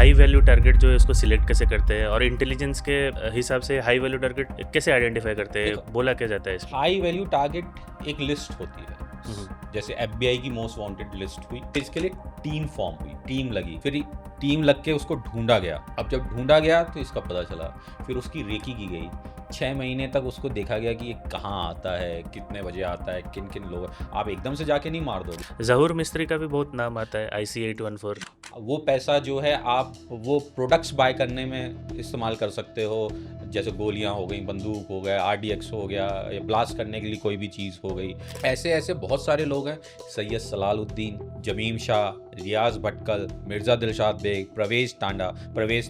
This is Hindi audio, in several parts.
हाई वैल्यू टारगेट जो है उसको सिलेक्ट कैसे करते हैं और इंटेलिजेंस के हिसाब से हाई वैल्यू टारगेट कैसे आइडेंटिफाई करते हैं, देखो, बोला क्या जाता है इसमें? हाई वैल्यू टारगेट एक लिस्ट होती है। हम्म, जैसे एफबीआई की मोस्ट वांटेड लिस्ट हुई, फिर इसके लिए टीम फॉर्म हुई, टीम लगी, फिर टीम लग के उसको ढूंढा गया। अब जब ढूंढा गया तो इसका पता चला, फिर उसकी रेकी की गई। 6 महीने तक उसको देखा गया कि ये कहाँ आता है, कितने बजे आता है, किन किन लोग। आप एकदम से जाके नहीं मार दोगे। जहूर मिस्त्री का भी बहुत नाम आता है, IC814। वो पैसा जो है आप वो प्रोडक्ट्स बाय करने में इस्तेमाल कर सकते हो, जैसे गोलियां हो गई, बंदूक हो गया, RDX हो गया, या ब्लास्ट करने के लिए कोई भी चीज़ हो गई। ऐसे ऐसे बहुत सारे लोग हैं, सैयद सलालुद्दीन, जमीम शाह, रियाज भटकल, मिर्ज़ा दिलशाद बेग, प्रवेश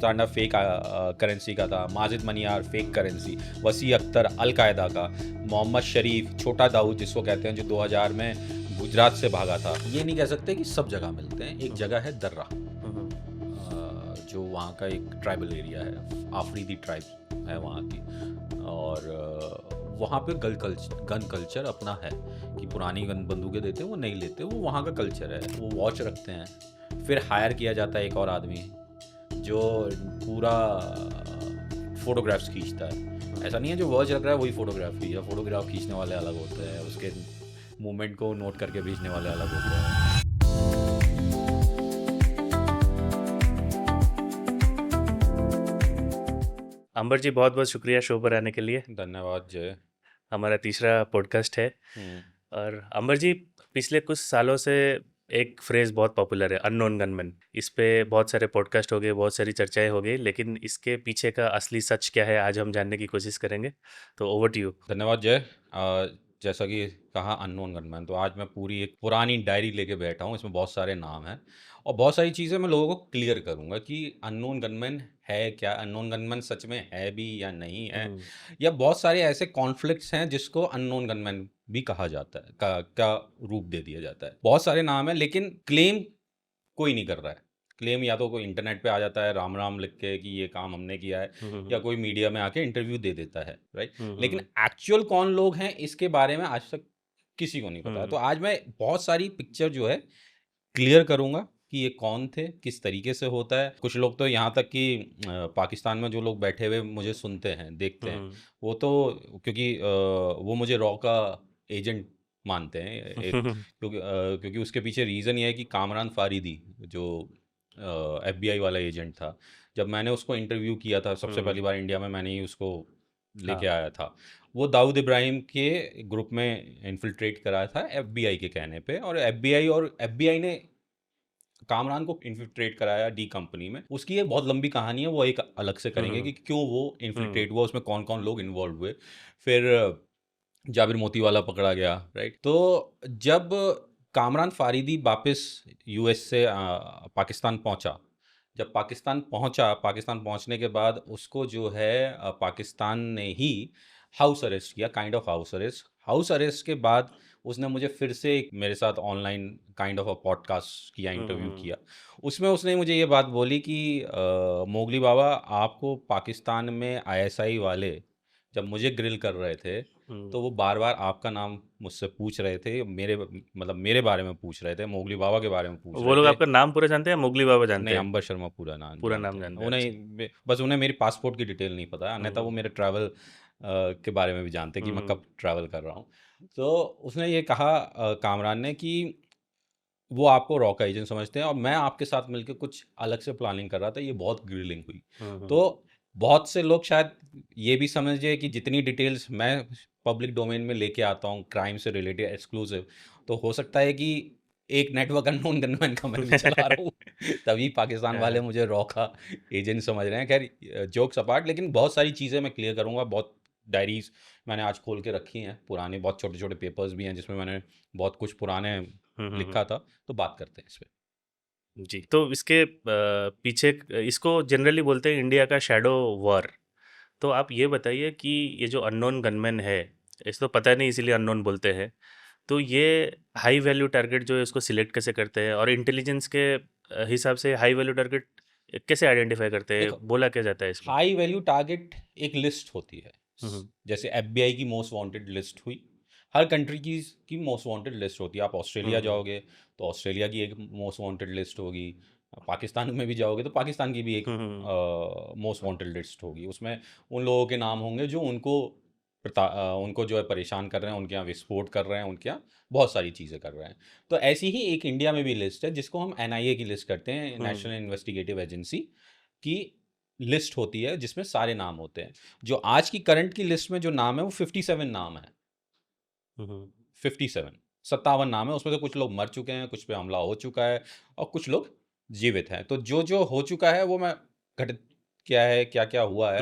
टांडा फेक करेंसी का था, माजिद मनियार फेक करेंसी, वसी अख्तर अलकायदा का, मोहम्मद शरीफ, छोटा दाऊद जिसको कहते हैं, जो 2000 में गुजरात से भागा था। ये नहीं कह सकते कि सब जगह मिलते हैं। एक जगह है दर्रा, जो वहाँ का एक ट्राइबल एरिया है, आफरीदी ट्राइब है वहाँ की, और वहाँ पे गन कल्चर अपना है कि पुरानी गन बंदूकें देते हैं, वो नहीं लेते, वो वहाँ का कल्चर है। वो वॉच रखते हैं। फिर हायर किया जाता है एक और आदमी जो पूरा फोटोग्राफ्स खींचता है। ऐसा नहीं है जो वॉच रख रहा है वही फोटोग्राफ खींचने वाले अलग होते हैं, उसके मूवमेंट को नोट करके भेजने वाले अलग होते हैं। अंबर जी, बहुत बहुत शुक्रिया शो पर आने के लिए। धन्यवाद जय। हमारा तीसरा पॉडकास्ट है। और अंबर जी, पिछले कुछ सालों से एक फ्रेज़ बहुत पॉपुलर है, अननोन गनमैन। इस पे बहुत सारे पॉडकास्ट हो गए, बहुत सारी चर्चाएं हो गई, लेकिन इसके पीछे का असली सच क्या है आज हम जानने की कोशिश करेंगे। तो ओवर टू यू। धन्यवाद जय। जैसा कि कहा अननोन गनमैन, तो आज मैं पूरी एक पुरानी डायरी लेके बैठा हूँ। इसमें बहुत सारे नाम हैं और बहुत सारी चीज़ें मैं लोगों को क्लियर करूँगा कि अननोन गनमैन है क्या, अननोन गनमैन सच में है भी या नहीं है, या बहुत सारे ऐसे कॉन्फ्लिक्ट्स हैं जिसको अननोन गनमैन भी कहा जाता है, का रूप दे दिया जाता है। बहुत सारे नाम हैं, लेकिन क्लेम कोई नहीं कर रहा है। क्लेम या तो कोई इंटरनेट पे आ जाता है राम राम लिख के कि ये काम हमने किया है, या कोई मीडिया में आके इंटरव्यू दे देता है, राइट। लेकिन एक्चुअल कौन लोग हैं इसके बारे में आज तक किसी को नहीं पता है। तो आज मैं बहुत सारी पिक्चर जो है क्लियर करूंगा कि ये कौन थे, किस तरीके से होता है। कुछ लोग तो यहाँ तक कि पाकिस्तान में जो लोग बैठे हुए मुझे सुनते हैं, देखते हैं, वो तो क्योंकि वो मुझे रॉ का एजेंट मानते हैं क्योंकि उसके पीछे रीज़न ये है कि कामरान फारिदी जो FBI वाला एजेंट था, जब मैंने उसको इंटरव्यू किया था सबसे पहली बार इंडिया में, मैंने ही उसको लेके आया था। वो दाऊद इब्राहिम के ग्रुप में इन्फिल्ट्रेट कराया था FBI के कहने पे, और FBI ने कामरान को इन्फिल्ट्रेट कराया डी कंपनी में। उसकी एक बहुत लंबी कहानी है, वो एक अलग से करेंगे कि क्यों वो इन्फिल्ट्रेट हुआ, उसमें कौन कौन लोग इन्वॉल्व हुए। फिर जाबिर मोतीवाला पकड़ा गया, राइट। तो जब कामरान फारिदी वापस US से पाकिस्तान पहुंचा, जब पाकिस्तान पहुंचने के बाद उसको जो है पाकिस्तान ने ही हाउस अरेस्ट किया, काइंड ऑफ हाउस अरेस्ट के बाद उसने मुझे फिर से मेरे साथ online kind of a podcast किया, इंटरव्यू किया। उसमें उसने मुझे ये बात बोली कि मोगली बाबा, आपको पाकिस्तान में ISI वाले जब मुझे ग्रिल कर रहे थे तो वो बार बार आपका नाम मुझसे पूछ रहे थे, मेरे बारे में पूछ रहे थे, मोगली बाबा के बारे में पूछ वो रहे लोग थे। आपका नाम पूरा जानते हैं या मोगली बाबा जानते नहीं, हैं? अंबर शर्मा पूरा नाम पूरा जानते नाम हैं जानते हैं, अच्छा। बस उन्हें मेरी पासपोर्ट की डिटेल नहीं पता है, अन्यथा वो मेरे ट्रैवल के बारे में भी जानते हैं कि मैं कब ट्रैवल कर रहा हूँ। तो उसने ये कहा कामरान ने कि वो आपको रॉ का एजेंट समझते हैं और मैं आपके साथ मिलकर कुछ अलग से प्लानिंग कर रहा था, ये बहुत ग्रिलिंग हुई। तो बहुत से लोग शायद ये भी समझे कि जितनी डिटेल्स मैं पब्लिक डोमेन में लेके आता हूँ क्राइम से रिलेटेड एक्सक्लूसिव, तो हो सकता है कि एक नेटवर्क अननोन गनमैन का मैं भी चला रहा हूँ तभी पाकिस्तान वाले मुझे रॉ का एजेंट समझ रहे हैं। खैर, जोक्स अपार्ट, लेकिन बहुत सारी चीज़ें मैं क्लियर करूँगा। बहुत डायरीज मैंने आज खोल के रखी हैं, पुराने बहुत छोटे छोटे पेपर्स भी हैं जिसमें मैंने बहुत कुछ पुराने लिखा था। तो बात करते हैं इस पे। जी, तो इसके पीछे इसको जनरली बोलते हैं इंडिया का शैडो वॉर। तो आप ये बताइए कि ये जो अननोन गनमैन है, इस तो पता नहीं इसीलिए अननोन बोलते हैं। तो ये हाई वैल्यू टारगेट जो है उसको सिलेक्ट कैसे करते हैं और इंटेलिजेंस के हिसाब से हाई वैल्यू टारगेट कैसे आइडेंटिफाई करते हैं, देखो, बोला क्या जाता है इसमें? हाई वैल्यू टारगेट एक लिस्ट होती है। हम्म, जैसे FBI की मोस्ट वांटेड लिस्ट हुई, हर कंट्री की मोस्ट वांटेड लिस्ट होती है। आप ऑस्ट्रेलिया हम्म, जाओगे तो ऑस्ट्रेलिया की एक मोस्ट वांटेड लिस्ट होगी, पाकिस्तान में भी जाओगे तो पाकिस्तान की भी एक हम्म मोस्ट वांटेड लिस्ट होगी, उसमें उन लोगों के नाम होंगे जो उनको जो है परेशान कर रहे हैं, उनके यहाँ विस्फोट कर रहे हैं, उनके यहाँ बहुत सारी चीज़ें कर रहे हैं। तो ऐसी ही एक इंडिया में भी लिस्ट है जिसको हम एनआईए की लिस्ट करते हैं, नेशनल इन्वेस्टिगेटिव एजेंसी की लिस्ट होती है जिसमें सारे नाम होते हैं। जो आज की करंट की लिस्ट में जो नाम है वो 57 नाम है। 57 57 नाम है, उसमें से कुछ लोग मर चुके हैं, कुछ पे हमला हो चुका है और कुछ लोग जीवित हैं। तो जो जो हो चुका है वो मैं घटित क्या है, क्या क्या हुआ है,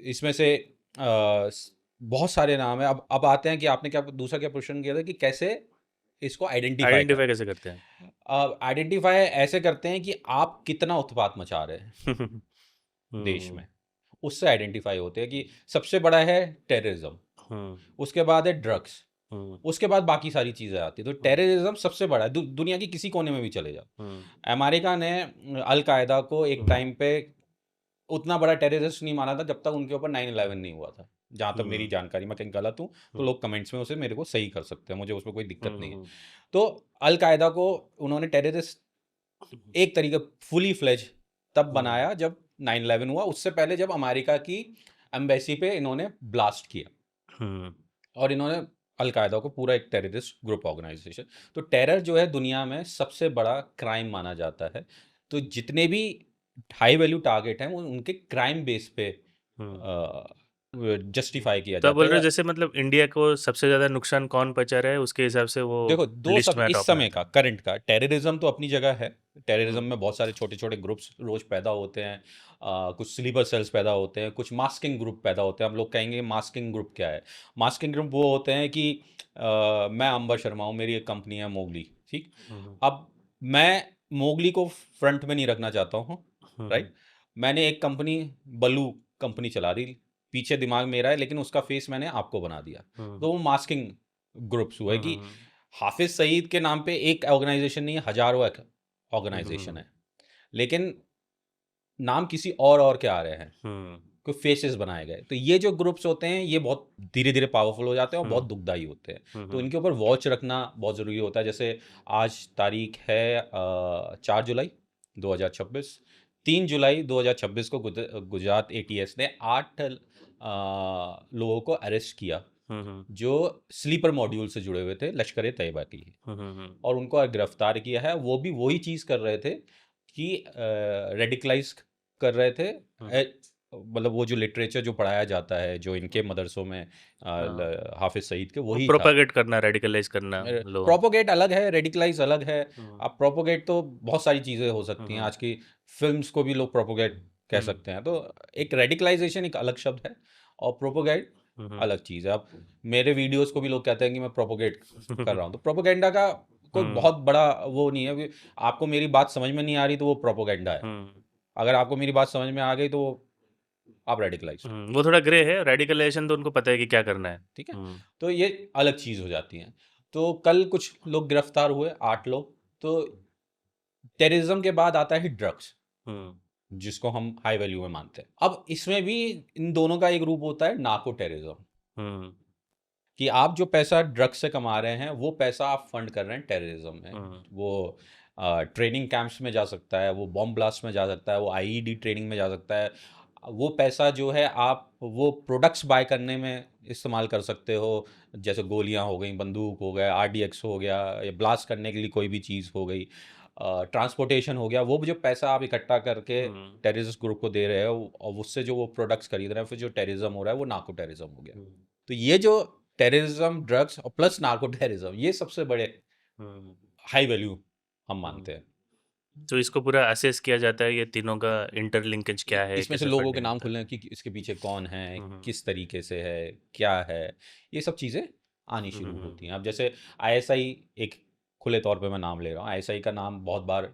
इसमें से बहुत सारे नाम है। अब आते हैं कि आपने क्या दूसरा क्या क्वेश्चन किया था कि कैसे इसको आइडेंटिफाई आइडेंटिफाई करें। कैसे करते हैं? आइडेंटिफाई ऐसे करते हैं कि आप कितना उत्पात मचा रहे हैं देश में, उससे आइडेंटिफाई होते हैं कि सबसे बड़ा है टेररिज्म, उसके बाद है ड्रग्स, उसके बाद बाकी सारी चीज़ें आती हैं। तो टेररिज्म सबसे बड़ा है, दुनिया की किसी कोने में भी चले जाओ। अमेरिका ने अल कायदा को एक टाइम पे उतना बड़ा टेररिस्ट नहीं माना था जब तक उनके ऊपर 9/11 नहीं हुआ था, जहाँ तक मेरी जानकारी। मैं कहीं गलत हूँ तो लोग कमेंट्स में उसे मेरे को सही कर सकते हैं, मुझे उसमें कोई दिक्कत नहीं है। तो अल कायदा को उन्होंने टेररिस्ट एक तरीके फुली फ्लेज तब बनाया जब 9/11 हुआ। उससे पहले जब अमेरिका की एम्बेसी पे इन्होंने ब्लास्ट किया और इन्होंने अल कायदा को पूरा एक टेररिस्ट ग्रुप ऑर्गेनाइजेशन। तो टेरर जो है दुनिया में सबसे बड़ा क्राइम माना जाता है। तो जितने भी हाई वैल्यू टारगेट हैं वो उनके क्राइम बेस पे जस्टिफाई किया तो आप जाता बोल है। रहे हो जैसे मतलब इंडिया को सबसे ज़्यादा नुकसान कौन पहुंचा रहा है, उसके हिसाब से वो देखो दो लिस्ट सब में इस टॉप में समय आता का है। करंट का टेररिज्म तो अपनी जगह है। टेररिज्म में बहुत सारे छोटे छोटे ग्रुप्स रोज पैदा होते हैं, कुछ स्लीपर सेल्स पैदा होते हैं, कुछ मास्किंग ग्रुप पैदा होते हैं। हम लोग कहेंगे मास्किंग ग्रुप क्या है? मास्किंग ग्रुप वो होते हैं कि मैं अंबर शर्मा हूँ, मेरी एक कंपनी है मोगली, ठीक। अब मैं मोगली को फ्रंट में नहीं रखना चाहता हूँ, राइट। मैंने एक कंपनी बलू कंपनी चला दी, पीछे दिमाग मेरा है लेकिन उसका फेस मैंने आपको बना दिया। तो वो मास्किंग ग्रुप्स हुए कि हाफिज सईद के नाम पे एक ऑर्गेनाइजेशन नहीं है, हजारों ऑर्गेनाइजेशन है, लेकिन नाम किसी और के आ रहे हैं, कोई फेसेस बनाए गए। तो ये जो ग्रुप्स होते हैं ये बहुत धीरे धीरे पावरफुल हो जाते हैं और बहुत दुखदाई होते हैं। तो इनके ऊपर वॉच रखना बहुत ज़रूरी होता है। जैसे आज तारीख है 4 जुलाई 2026, 3 जुलाई 2026 को गुजरात एटीएस ने 8 लोगों को अरेस्ट किया जो स्लीपर मॉड्यूल से जुड़े हुए थे लश्कर ए तैयबा की, और उनको गिरफ्तार किया है। वो भी वही चीज़ कर रहे थे कि रेडिकलाइज कर रहे थे, मतलब वो जो लिटरेचर जो पढ़ाया जाता है जो इनके मदरसों में हाफिज सईद के, वही था। प्रोपागेट करना, रेडिकलाइज करना लोगों को। प्रोपोगेट अलग है, रेडिकलाइज अलग है। अब प्रोपोगेट तो बहुत सारी चीज़ें हो सकती हैं, आज की फिल्म्स को भी लोग प्रोपोगेट कह सकते हैं। तो एक रेडिकलाइजेशन एक अलग शब्द है और प्रोपोगेट अलग चीज़ है। अब मेरे वीडियोस को भी लोग कहते हैं कि मैं प्रोपोगेट कर रहा हूँ, तो प्रोपोगेंडा का कोई बहुत बड़ा वो नहीं है। आपको मेरी बात समझ में नहीं आ रही तो वो प्रोपोगेंडा है, अगर आपको मेरी बात समझ में आ गई तो आप रेडिकलाइज, वो थोड़ा ग्रे है। रेडिकलाइजेशन तो उनको पता है कि क्या करना है। ठीक है। तो ये अलग चीज़ हो जाती है। तो कल कुछ लोग गिरफ्तार हुए, 8 लोग। तो टेररिज्म के बाद आता है ड्रग्स, जिसको हम हाई वैल्यू में मानते हैं। अब इसमें भी इन दोनों का एक रूप होता है नार्को टेररिज्म, कि आप जो पैसा ड्रग्स से कमा रहे हैं वो पैसा आप फंड कर रहे हैं टेररिज्म में। वो ट्रेनिंग कैंप्स में जा सकता है, वो बॉम्ब ब्लास्ट में जा सकता है, वो आईईडी ट्रेनिंग में जा सकता है। वो पैसा जो है आप वो प्रोडक्ट्स बाय करने में इस्तेमाल कर सकते हो, जैसे गोलियां हो गई, बंदूक हो गया, आरडीएक्स हो गया, या ब्लास्ट करने के लिए कोई भी चीज़ हो गई, ट्रांसपोर्टेशन हो गया। वो जो पैसा आप इकट्ठा करके टेररिस्ट ग्रुप को दे रहे हो और उससे जो वो प्रोडक्ट्स खरीद रहे हैं, फिर जो टेररिज्म हो रहा है वो नार्को टेररिज्म हो गया। तो ये जो टेररिज्म, ड्रग्स और प्लस नार्को टेररिज्म, ये सबसे बड़े हाई वैल्यू हम मानते हैं। तो इसको पूरा असेस किया जाता है, ये तीनों का इंटरलिंकेज क्या है, इसमें से कैसे लोगों के फंडिंग नाम होता है। खुलने कि इसके पीछे कौन है, किस तरीके से है, क्या है, ये सब चीज़ें आनी शुरू होती हैं। अब जैसे आईएसआई, एक खुले तौर पे मैं नाम ले रहा हूँ, आईएसआई का नाम बहुत बार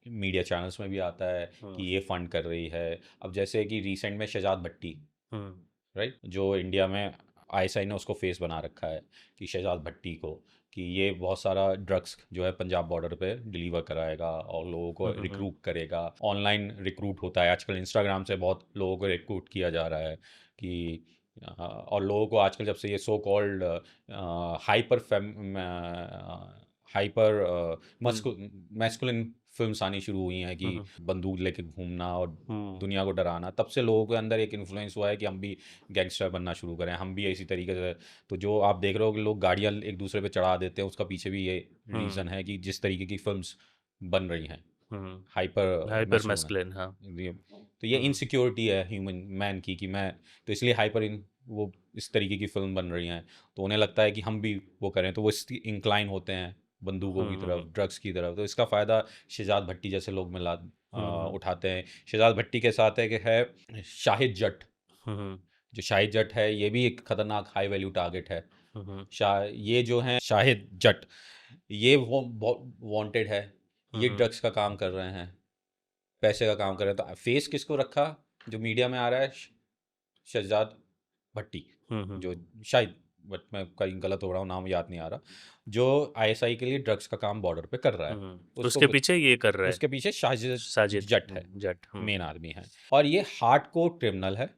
मीडिया चैनल्स में भी आता है कि ये फंड कर रही है। अब जैसे कि रिसेंट में शहजाद भट्टी, राइट, जो इंडिया में आईएसआई ने उसको फेस बना रखा है कि शहजाद भट्टी को, कि ये बहुत सारा ड्रग्स जो है पंजाब बॉर्डर पे डिलीवर कराएगा और लोगों को रिक्रूट करेगा। ऑनलाइन रिक्रूट होता है आजकल, इंस्टाग्राम से बहुत लोगों को रिक्रूट किया जा रहा है कि और लोगों को आजकल जब से ये so called hyper hyper masculine films आनी शुरू हुई हैं कि बंदूक लेके घूमना और हुँ, दुनिया को डराना, तब से लोगों के अंदर एक इन्फ्लुएंस हुआ है कि हम भी गैंगस्टर बनना शुरू करें, हम भी इसी तरीके से। तो जो आप देख रहे हो कि लोग गाड़ियाँ एक दूसरे पे चढ़ा देते हैं, उसका पीछे भी ये रीज़न है कि जिस तरीके की फ़िल्म्स बन रही हैं, हुँ, हाइपर हाइपर मैस्कुलिन। मैस्कुलिन हाँ, तो ये हुँ, इनसिक्योरिटी है ह्यूमन मैन की कि मैं, तो इसलिए हाइपर इन वो इस तरीके की फ़िल्म बन रही हैं, तो उन्हें लगता है कि हम भी वो करें, तो वो इसकी इंक्लाइन होते हैं बंदूकों की तरफ, हुँ, ड्रग्स की तरफ। तो इसका फ़ायदा शहजाद भट्टी जैसे लोग हुँ, उठाते हैं। शहजाद भट्टी के साथ है शाहिद जट। हुँ, जो शाहिद जट है, ये भी एक खतरनाक हाई वैल्यू टारगेट है। हुँ, ये जो हैं शाहिद जट, ये वो वांटेड है, ये हुँ, ड्रग्स का काम कर रहे हैं, पैसे का काम कर रहे हैं। तो फेस किसको रखा जो मीडिया में आ रहा है? शहजाद भट्टी, हुँ, हुँ, जो शायद, बट मैं कहीं गलत हो रहा हूँ, नाम याद नहीं आ रहा, जो आईएसआई के लिए ड्रग्स का काम बॉर्डर पे कर रहा है। उसको उसके पीछे ये कर रहा है, उसके पीछे शाहिद साजिद जट है, जट, मेन आदमी है, और ये हार्डकोर क्रिमिनल है।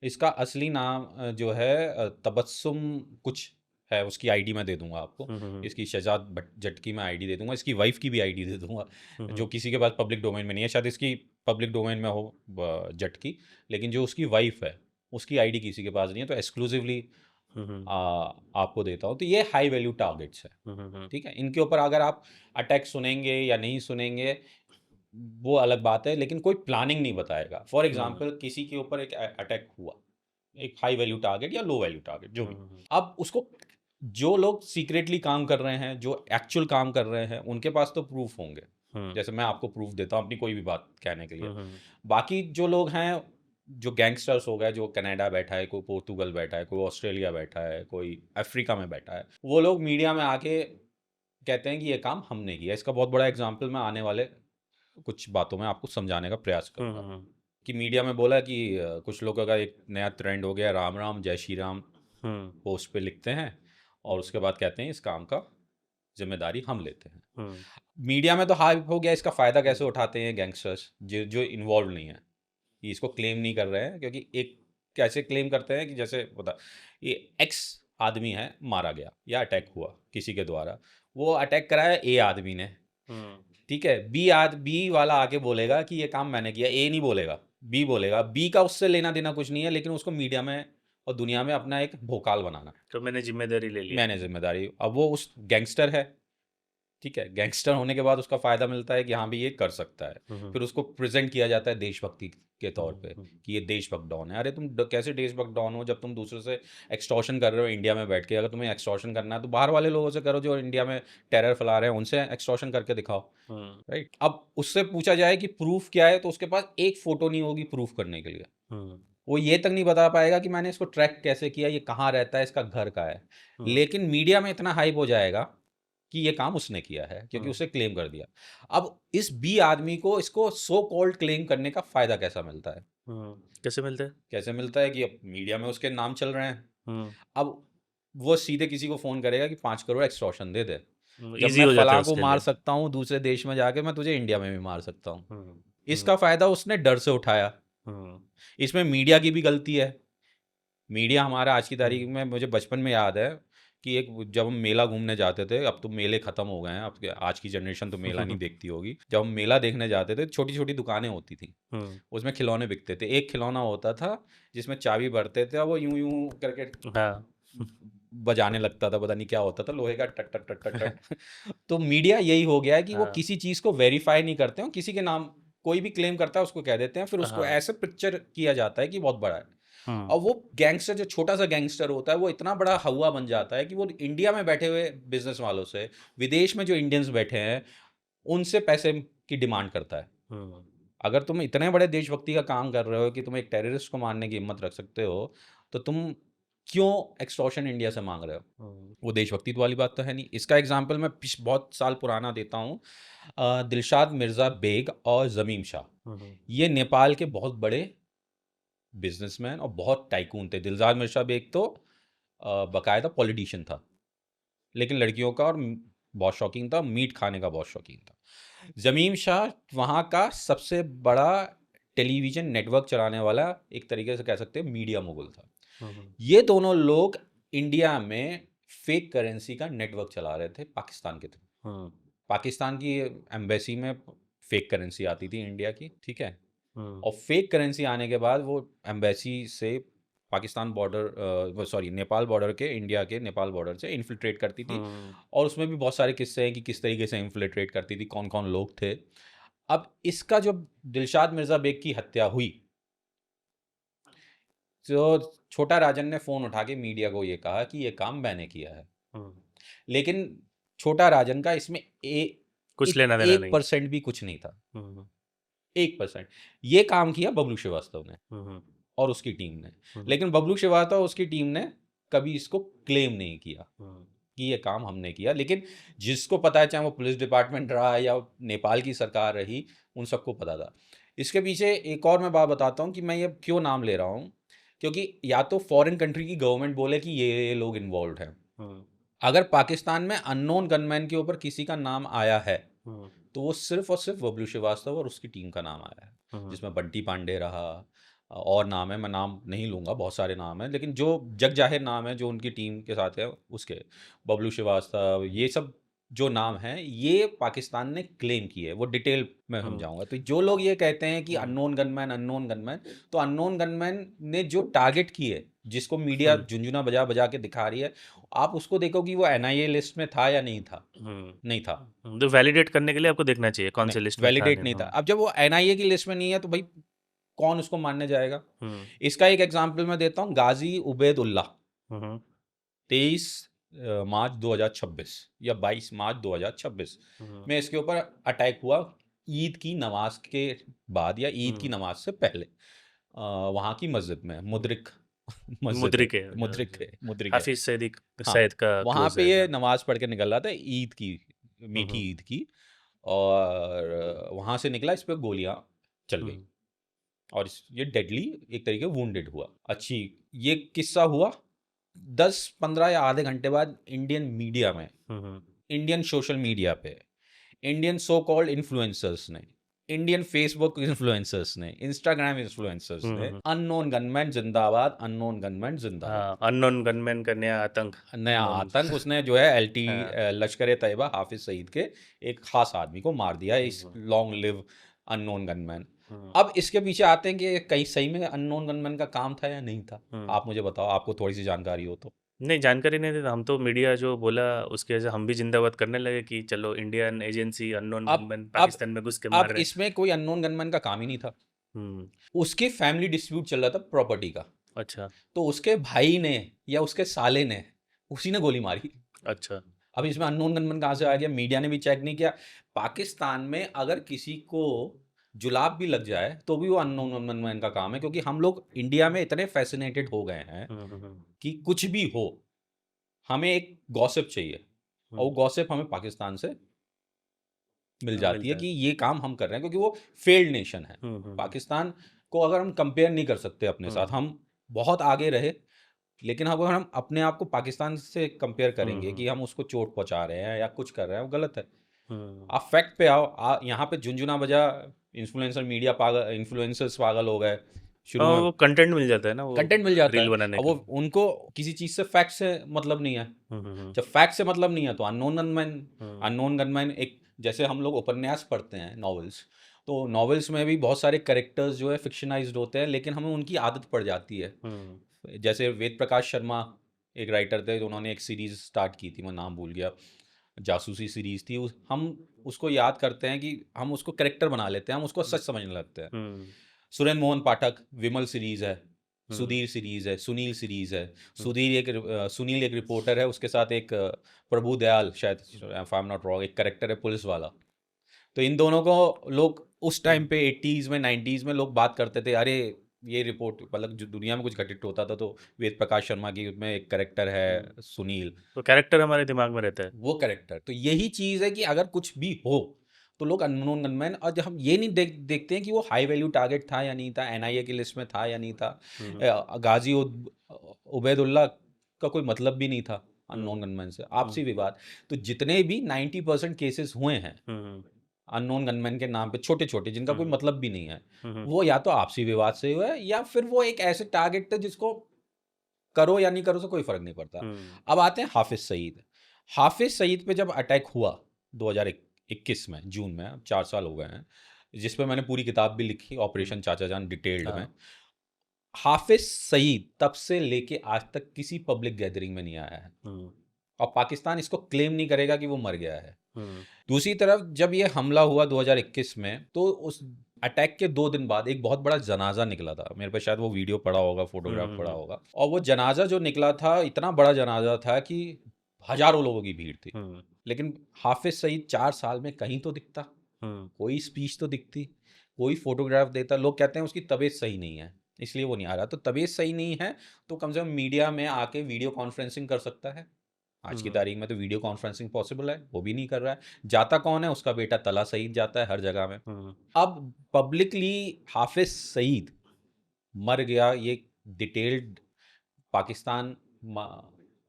इसका असली नाम जो है तबस्सुम कुछ है, उसकी आईडी मैं दे दूंगा आपको। हुँ, हुँ, इसकी शहजाद जट की मैं आईडी दे दूंगा, इसकी वाइफ की भी आईडी दे दूंगा, हुँ, जो हुँ, किसी के पास पब्लिक डोमेन में नहीं है। शायद इसकी पब्लिक डोमेन में हो जट की, लेकिन जो उसकी वाइफ है उसकी आईडी किसी के पास नहीं है, तो एक्सक्लूसिवली हुँ, हुँ, आपको देता हूँ। तो ये हाई वैल्यू टारगेट्स है, हुँ, हुँ, हुँ, ठीक है। इनके ऊपर अगर आप अटैक सुनेंगे या नहीं सुनेंगे वो अलग बात है, लेकिन कोई प्लानिंग नहीं बताएगा। फॉर हुँ, एग्जांपल किसी के ऊपर एक अटैक हुआ, एक हाई वैल्यू टारगेट या लो वैल्यू टारगेट जो हुँ, भी, हुँ, अब उसको जो लोग सीक्रेटली काम कर रहे हैं, जो एक्चुअल काम कर रहे हैं, उनके पास तो प्रूफ होंगे। हुँ, जैसे मैं आपको प्रूफ देता हूँ अपनी कोई भी बात कहने के लिए। हुँ, हुँ, बाकी जो लोग हैं, जो गैंगस्टर्स हो गए, जो कनाडा बैठा है, कोई पोर्तुगल बैठा है, कोई ऑस्ट्रेलिया बैठा है, कोई अफ्रीका में बैठा है, वो लोग मीडिया में आके कहते हैं कि ये काम हमने किया। इसका बहुत बड़ा एग्जाम्पल मैं आने वाले कुछ बातों में आपको समझाने का प्रयास हुँ, करूंगा। हुँ, कि मीडिया में बोला कि कुछ लोगों का एक नया ट्रेंड हो गया, राम राम जय श्री राम हुँ, पोस्ट पे लिखते हैं, और उसके बाद कहते हैं इस काम का जिम्मेदारी हम लेते हैं। हुँ, मीडिया में तो हाइप हो गया, इसका फ़ायदा कैसे उठाते हैं गैंगस्टर्स जो जो इन्वॉल्व नहीं है, ये इसको क्लेम नहीं कर रहे हैं, क्योंकि एक कैसे क्लेम करते हैं कि जैसे बता, ये एक्स आदमी है, मारा गया या अटैक हुआ किसी के द्वारा, वो अटैक कराया ए आदमी ने, हुँ, ठीक है। बी वाला आके बोलेगा कि ये काम मैंने किया, ए नहीं बोलेगा, बी बोलेगा। बी का उससे लेना देना कुछ नहीं है, लेकिन उसको मीडिया में और दुनिया में अपना एक भोकाल बनाना है। तो मैंने ज़िम्मेदारी ले लिया। मैंने जिम्मेदारी, अब वो उस गैंगस्टर है, ठीक है। गैंगस्टर होने के बाद उसका फ़ायदा मिलता है कि हाँ भी ये कर सकता है। हुँ, हुँ, फिर उसको प्रेजेंट किया जाता है देशभक्ति के हुँ, तौर पे हुँ, कि ये देशभक्त डॉन है। अरे तुम कैसे देशभक्त डॉन हो जब तुम दूसरे से एक्सटॉर्शन कर रहे हो इंडिया में बैठ के? अगर तुम्हें एक्सटॉर्शन करना है तो बाहर वाले लोगों से करो, जो इंडिया में टेरर फैला रहे हैं, उनसे एक्सटॉर्शन करके दिखाओ, हुँ, राइट। अब उससे पूछा जाए कि प्रूफ क्या है, तो उसके पास एक फ़ोटो नहीं होगी प्रूफ करने के लिए। हुँ, वो ये तक नहीं बता पाएगा कि मैंने इसको ट्रैक कैसे किया, ये कहाँ रहता है, इसका घर कहाँ है। हुँ, लेकिन मीडिया में इतना हाइप हो जाएगा कि ये काम उसने किया है, क्योंकि हुँ, उसे क्लेम कर दिया। अब इस बी आदमी को इसको सो कॉल्ड क्लेम करने का फ़ायदा कैसा मिलता है? हुँ, कैसे मिलता है? कैसे मिलता है कि अब मीडिया में उसके नाम चल रहे हैं। हुँ, अब वो सीधे किसी को फ़ोन करेगा कि 5 करोड़ एक्सटॉर्शन दे दे। जब ईज़ी मैं हो जाता है फलाँ को उसके मार लिए। सकता हूँ दूसरे देश में जाके, मैं तुझे इंडिया में भी मार सकता हूँ। हुँ, हुँ, इसका फ़ायदा उसने डर से उठाया। हुँ, इसमें मीडिया की भी गलती है। मीडिया हमारा आज की हुँ, तारीख में, मुझे बचपन में याद है कि एक, जब हम मेला घूमने जाते थे, अब तो मेले ख़त्म हो गए हैं, अब आज की जनरेशन तो मेला नहीं देखती होगी। जब हम मेला देखने जाते थे, छोटी-छोटी दुकानें होती थी, हुँ, उसमें खिलौने बिकते थे। एक खिलौना होता था जिसमें चाबी भरते थे और वो यूँ-यूँ करके हाँ, बजाने लगता था, पता नहीं क्या होता था, लोहे का टक, टक, टक, टक, टक। तो मीडिया यही हो गया है कि वो हाँ, किसी चीज़ को वेरीफ़ाई नहीं करते हैं, किसी के नाम कोई भी क्लेम करता है उसको कह देते हैं, फिर उसको हाँ, ऐसे पिक्चर किया जाता है कि बहुत बड़ा है। हुँ, और वो गैंगस्टर, जो छोटा-सा गैंगस्टर होता है, वो इतना बड़ा हौवा बन जाता है कि वो इंडिया में बैठे हुए बिज़नेस वालों से, विदेश में जो इंडियंस बैठे हैं, उनसे पैसे की डिमांड करता है। हुँ, अगर तुम इतने बड़े देशभक्ति का काम कर रहे हो कि तुम एक टेररिस्ट को मारने की हिम्मत रख सकते हो, तो तुम क्यों एक्सटॉर्शन इंडिया से माँग रहे हो? हुँ, वो देशभक्ति वाली बात तो है नहीं। इसका एग्ज़ाम्पल मैं बहुत साल पुराना देता हूँ। दिलशाद मिर्ज़ा बेग और ज़मीम शाह, हुँ, हुँ, ये नेपाल के बहुत बड़े बिज़नेसमैन और बहुत टाइकून थे। दिलशाद मिर्ज़ा बेग तो बाकायदा पॉलिटिशियन था, लेकिन लड़कियों का और बहुत शौकीन था, मीट खाने का बहुत शौकीन था। ज़मीम शाह वहाँ का सबसे बड़ा टेलीविज़न नेटवर्क चलाने वाला, एक तरीके से कह सकते हैं मीडिया मुगल था। हुँ, हुँ, ये दोनों लोग इंडिया में फेक करेंसी का नेटवर्क चला रहे थे पाकिस्तान के थ्रू। हुँ, पाकिस्तान की एम्बेसी में फेक करेंसी आती थी इंडिया की, ठीक है। हम्म और फेक करेंसी आने के बाद वो एम्बेसी से Pakistan border sorry Nepal border के, इंडिया के नेपाल बॉर्डर से इन्फिल्ट्रेट करती थी। हम्म और उसमें भी बहुत सारे किस्से हैं कि किस तरीके से इन्फिल्ट्रेट करती थी, कौन कौन लोग थे। अब इसका जो दिलशाद मिर्जा बेग की हत्या हुई, तो छोटा राजन ने फ़ोन उठा के मीडिया को ये कहा कि ये काम मैंने किया है। हम्म, लेकिन छोटा राजन का इसमें कुछ लेना देना एक नहीं। परसेंट भी कुछ नहीं था। हम्म 1%। ये काम किया बबलू श्रीवास्तव ने हम्म और उसकी टीम ने। हम्म लेकिन बबलू श्रीवास्तव और उसकी टीम ने कभी इसको क्लेम नहीं किया हम्म कि ये काम हमने किया। लेकिन जिसको पता है, चाहे वो पुलिस डिपार्टमेंट रहा या नेपाल की सरकार रही, उन सबको पता था। इसके पीछे एक और मैं बात बताता हूँ कि मैं ये क्यों नाम ले रहा हूँ, क्योंकि या तो फॉरेन कंट्री की गवर्नमेंट बोले कि ये लोग इन्वॉल्व हैं। हम्म अगर पाकिस्तान में अननोन गनमैन के ऊपर किसी का नाम आया है, हम्म तो वो सिर्फ और सिर्फ बबलू श्रीवास्तव और उसकी टीम का नाम आया है, हम्म जिसमें बंटी पांडे रहा, और नाम है, मैं नाम नहीं लूँगा, बहुत सारे नाम हैं, लेकिन जो जग जाहिर नाम है जो उनकी टीम के साथ है उसके, बबलू श्रीवास्तव, ये सब जो नाम हैं ये पाकिस्तान ने क्लेम किए, वो डिटेल में हम्म समझाऊंगा। तो जो लोग ये कहते हैं कि हम्म अननोन गनमैन, तो अननोन गनमैन ने जो टारगेट किए, जिसको मीडिया झुंझुना बजा बजा के दिखा रही है, आप उसको देखो कि वो एनआईए लिस्ट में था या नहीं था। नहीं था। तो वैलिडेट करने के लिए आपको देखना चाहिए कौन से नहीं, लिस्ट में था वैलिडेट नहीं नहीं था। था। अब जब वो एनआईए की लिस्ट में नहीं है तो भाई कौन उसको मानने जाएगा। हम्म इसका एक एग्जांपल मैं देता हूँ, गाजी उबैदुल्ला, हम्म 23 मार्च 2026 या 22 मार्च 2026 हम्म में इसके ऊपर अटैक हुआ, ईद की नमाज के बाद या ईद की हम्म, नमाज से पहले, वहाँ की मस्जिद में, मुद्रिक मस्जिद है, मुद्रिक है मुद्रिक है। हाफिज सईद हाँ, सईद का वहाँ क्लोज पे है, ये हाँ। नमाज पढ़ के निकल रहा था, ईद की, मीठी हम्म ईद की। और वहाँ से निकला, इस पे गोलियां चल गई, हम्म और ये डेडली एक तरीके वुंडेड हुआ। अच्छी, ये किस्सा हुआ 10-15 या आधे घंटे बाद इंडियन मीडिया में, हम्म इंडियन सोशल मीडिया पे, इंडियन सो कॉल्ड इन्फ्लुएंसर्स ने, इंडियन फेसबुक इन्फ्लुएंसर्स ने, इंस्टाग्राम इन्फ्लुएंसर्स ने, हम्म, अननोन गनमैन जिंदाबाद, अननोन गनमैन जिंदाबाद, हाँ, अननोन गनमैन का नया आतंक। नया अननोन आतंक, उसने जो है एलटी हाँ लश्कर ए तैयबा हाफिज सईद के एक खास आदमी को मार दिया। इस हम्म लॉन्ग लिव अननोन गनमैन। हम्म अब इसके पीछे आते हैं कि कहीं सही में अननोन गनमैन का काम था या नहीं था। हम्म। आप मुझे बताओ, आपको थोड़ी सी जानकारी हो तो। नहीं, जानकारी नहीं थी, तो हम तो मीडिया जो बोला उसके वजह से हम भी जिंदाबाद करने लगे कि चलो इंडियन एजेंसी अननोन अब गनमैन अब पाकिस्तान में घुस के मार अब रहे हैं। इसमें कोई अननोन गनमैन का काम ही नहीं था। हम्म उसके फैमिली डिस्प्यूट चल रहा था प्रॉपर्टी का, अच्छा तो उसके भाई ने या उसके साले ने, उसी ने गोली मारी। अच्छा अब इसमें अननोन गनमैन कहाँ से आ गया? मीडिया ने भी चेक नहीं किया। पाकिस्तान में अगर किसी को जुलाब भी लग जाए तो भी वो अननोन गनमैन का काम है, क्योंकि हम लोग इंडिया में इतने फैसिनेटेड हो गए हैं कि कुछ भी हो, हमें एक गॉसिप चाहिए, और वो हम्म, गॉसिप हमें पाकिस्तान से मिल जाती है मिलता है। कि ये काम हम कर रहे हैं, क्योंकि वो फेल्ड नेशन है। पाकिस्तान को अगर हम कंपेयर नहीं कर सकते अपने साथ, हम्म हम बहुत आगे रहे, लेकिन अगर हम अपने आप को पाकिस्तान से कंपेयर करेंगे कि हम्म हम उसको चोट पहुंचा रहे हैं या कुछ कर रहे हैं, वो गलत है। हम्म आप फैक्ट पे आओ। यहाँ पे झुंझुना बजा, इन्फ्लुएंसर मीडिया पागल, इन्फ्लुएंसर्स पागल हो गए शुरू हाँ, में। वो कंटेंट मिल जाता है ना, वो कंटेंट मिल जाता रील है, बनाने अब का। वो उनको किसी चीज़ से फैक्ट से मतलब नहीं है। हम्म जब फैक्ट से मतलब नहीं है तो अननोन गनमैन, हम्म अननोन गनमैन एक, जैसे हम लोग उपन्यास पढ़ते हैं, नॉवेल्स, तो नॉवेल्स में भी बहुत सारे कैरेक्टर्स जो है फिक्शनाइज्ड होते हैं, लेकिन हमें उनकी आदत पड़ जाती है। हम्म जैसे वेद प्रकाश शर्मा एक राइटर थे, उन्होंने एक सीरीज स्टार्ट की थी, मैं नाम भूल गया, जासूसी सीरीज थी। हम उसको याद करते हैं कि हम उसको करेक्टर बना लेते हैं, हम उसको सच समझने लगते हैं। हम्म सुरेंद्र मोहन पाठक, विमल सीरीज है, हम्म सुधीर सीरीज है, सुनील सीरीज है। हम्म सुनील एक रिपोर्टर है, उसके साथ एक प्रभु दयाल, शायद if I am not wrong, एक करेक्टर है पुलिस वाला। तो इन दोनों को लोग उस टाइम पे 80s में 90s में लोग बात करते थे, अरे ये रिपोर्ट, मतलब जो दुनिया में कुछ घटित होता था तो वेद प्रकाश शर्मा की उसमें एक करेक्टर है हम्म। सुनील, तो कैरेक्टर हमारे दिमाग में रहता है। वो करेक्टर। तो यही चीज़ है कि अगर कुछ भी हो तो लोग अननोन गनमैन, और जब हम ये नहीं देखते हैं कि वो हाई वैल्यू टारगेट था या नहीं था, एनआईए की लिस्ट में था या नहीं था। हम्म गाजी उबैदुल्ला का कोई मतलब भी नहीं था हम्म अननोन गनमैन से, हम्म आपसी विवाद। तो जितने भी 90% केसेस हुए हैं हम्म अननोन गनमैन के नाम पे, छोटे छोटे जिनका कोई हम्म मतलब भी नहीं है, हम्म वो या तो आपसी विवाद से हुआ है, या फिर वो एक ऐसे टारगेट थे जिसको करो या नहीं करो से कोई फर्क नहीं पड़ता। हम्म अब आते हैं हाफिज सईद। हाफिज सईद पे जब अटैक हुआ 2001 2021 में, जून में, अब 4 साल हो गए हैं, जिस पे मैंने पूरी किताब भी लिखी, ऑपरेशन चाचा जान डिटेल्ड में। हाँ। हाफिज सईद तब से लेके आज तक किसी पब्लिक गैदरिंग में नहीं आया है, हम्म। और पाकिस्तान इसको क्लेम नहीं करेगा कि वो मर गया है। हम्म। दूसरी तरफ जब ये हमला हुआ 2021 में, तो उस अटैक के 2 दिन बाद एक बहुत बड़ा जनाजा निकला था। मेरे पे शायद वो वीडियो पड़ा होगा, फोटोग्राफ पड़ा हम्म। होगा, और वो जनाजा जो निकला था, इतना बड़ा जनाजा था कि हजारों लोगों की भीड़ थी। हम्म। लेकिन हाफिज सईद 4 साल में कहीं तो दिखता, हम्म। कोई स्पीच तो दिखती, कोई फोटोग्राफ देता। लोग कहते हैं उसकी तबीयत सही नहीं है इसलिए वो नहीं आ रहा। तो तबीयत सही नहीं है तो कम से कम मीडिया में आके वीडियो कॉन्फ्रेंसिंग कर सकता है। आज की हम्म। तारीख में तो वीडियो कॉन्फ्रेंसिंग पॉसिबल है, वो भी नहीं कर रहा है। जाता कौन है? उसका बेटा तला सईद जाता है हर जगह में। हम्म। अब पब्लिकली हाफिज सईद मर गया ये डिटेल्ड पाकिस्तान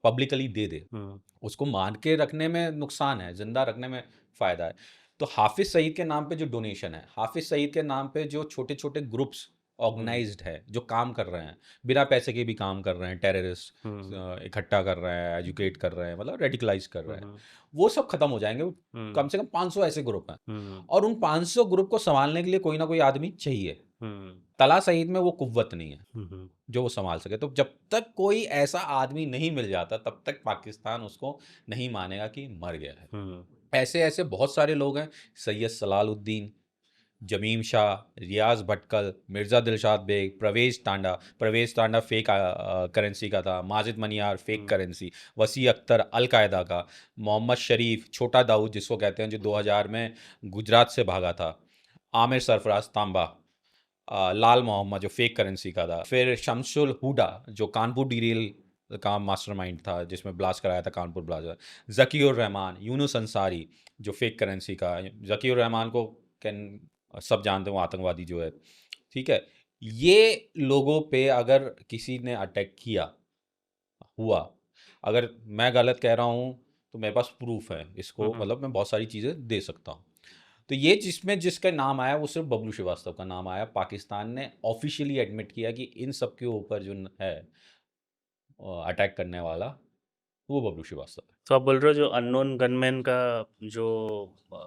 पब्लिकली दे दे, हम्म। उसको मान के रखने में नुकसान है, जिंदा रखने में फायदा है। तो हाफिज सईद के नाम पे जो डोनेशन है, हाफिज सईद के नाम पे जो छोटे छोटे ग्रुप्स हम्म। ऑर्गेनाइज्ड है, जो काम कर रहे हैं, बिना पैसे के भी काम कर रहे हैं, टेररिस्ट हम्म। इकट्ठा कर रहे हैं, एजुकेट कर रहे हैं, मतलब रेडिकलाइज कर रहे हैं, हम्म। वो सब खत्म हो जाएंगे। हम्म। कम से कम 500 ऐसे ग्रुप हैं, हम्म। और उन 500 ग्रुप को संभालने के लिए कोई ना कोई आदमी चाहिए। हम्म। तला सईद में वो कुव्वत नहीं है हम्म। जो वो संभाल सके। तो जब तक कोई ऐसा आदमी नहीं मिल जाता, तब तक पाकिस्तान उसको नहीं मानेगा कि मर गया है। हम्म। ऐसे ऐसे बहुत सारे लोग हैं, सैयद सलालुद्दीन, जमीम शाह, रियाज भटकल, मिर्ज़ा दिलशाद बेग, प्रवेश टांडा फेक करेंसी का था, माजिद मनियार फेक हम्म। करेंसी, वसी अख्तर अलकायदा का, मोहम्मद शरीफ, छोटा दाऊद जिसको कहते हैं, जो 2000 में गुजरात से भागा था, आमिर सरफराज तांबा, लाल मोहम्मद जो फेक करेंसी का था, फिर शमसुल हुडा जो कानपुर डीरेल का मास्टरमाइंड था, जिसमें ब्लास्ट कराया था कानपुर ब्लास्ट, ज़कीउर रहमान, यूनुस अंसारी जो फेक करेंसी का। ज़कीउर रहमान को कैन सब जानते हो, आतंकवादी जो है, ठीक है। ये लोगों पे अगर किसी ने अटैक किया हुआ, अगर मैं गलत कह रहा हूँ तो मेरे पास प्रूफ है इसको, हम्म। मतलब मैं बहुत सारी चीज़ें दे सकता हूँ। तो ये जिसमें जिसका नाम आया वो सिर्फ बबलू श्रीवास्तव का नाम आया। पाकिस्तान ने ऑफिशियली एडमिट किया कि इन सब के ऊपर जो है अटैक करने वाला, वो बबलू श्रीवास्तव है। तो आप बोल रहे हो जो अननोन गनमैन का जो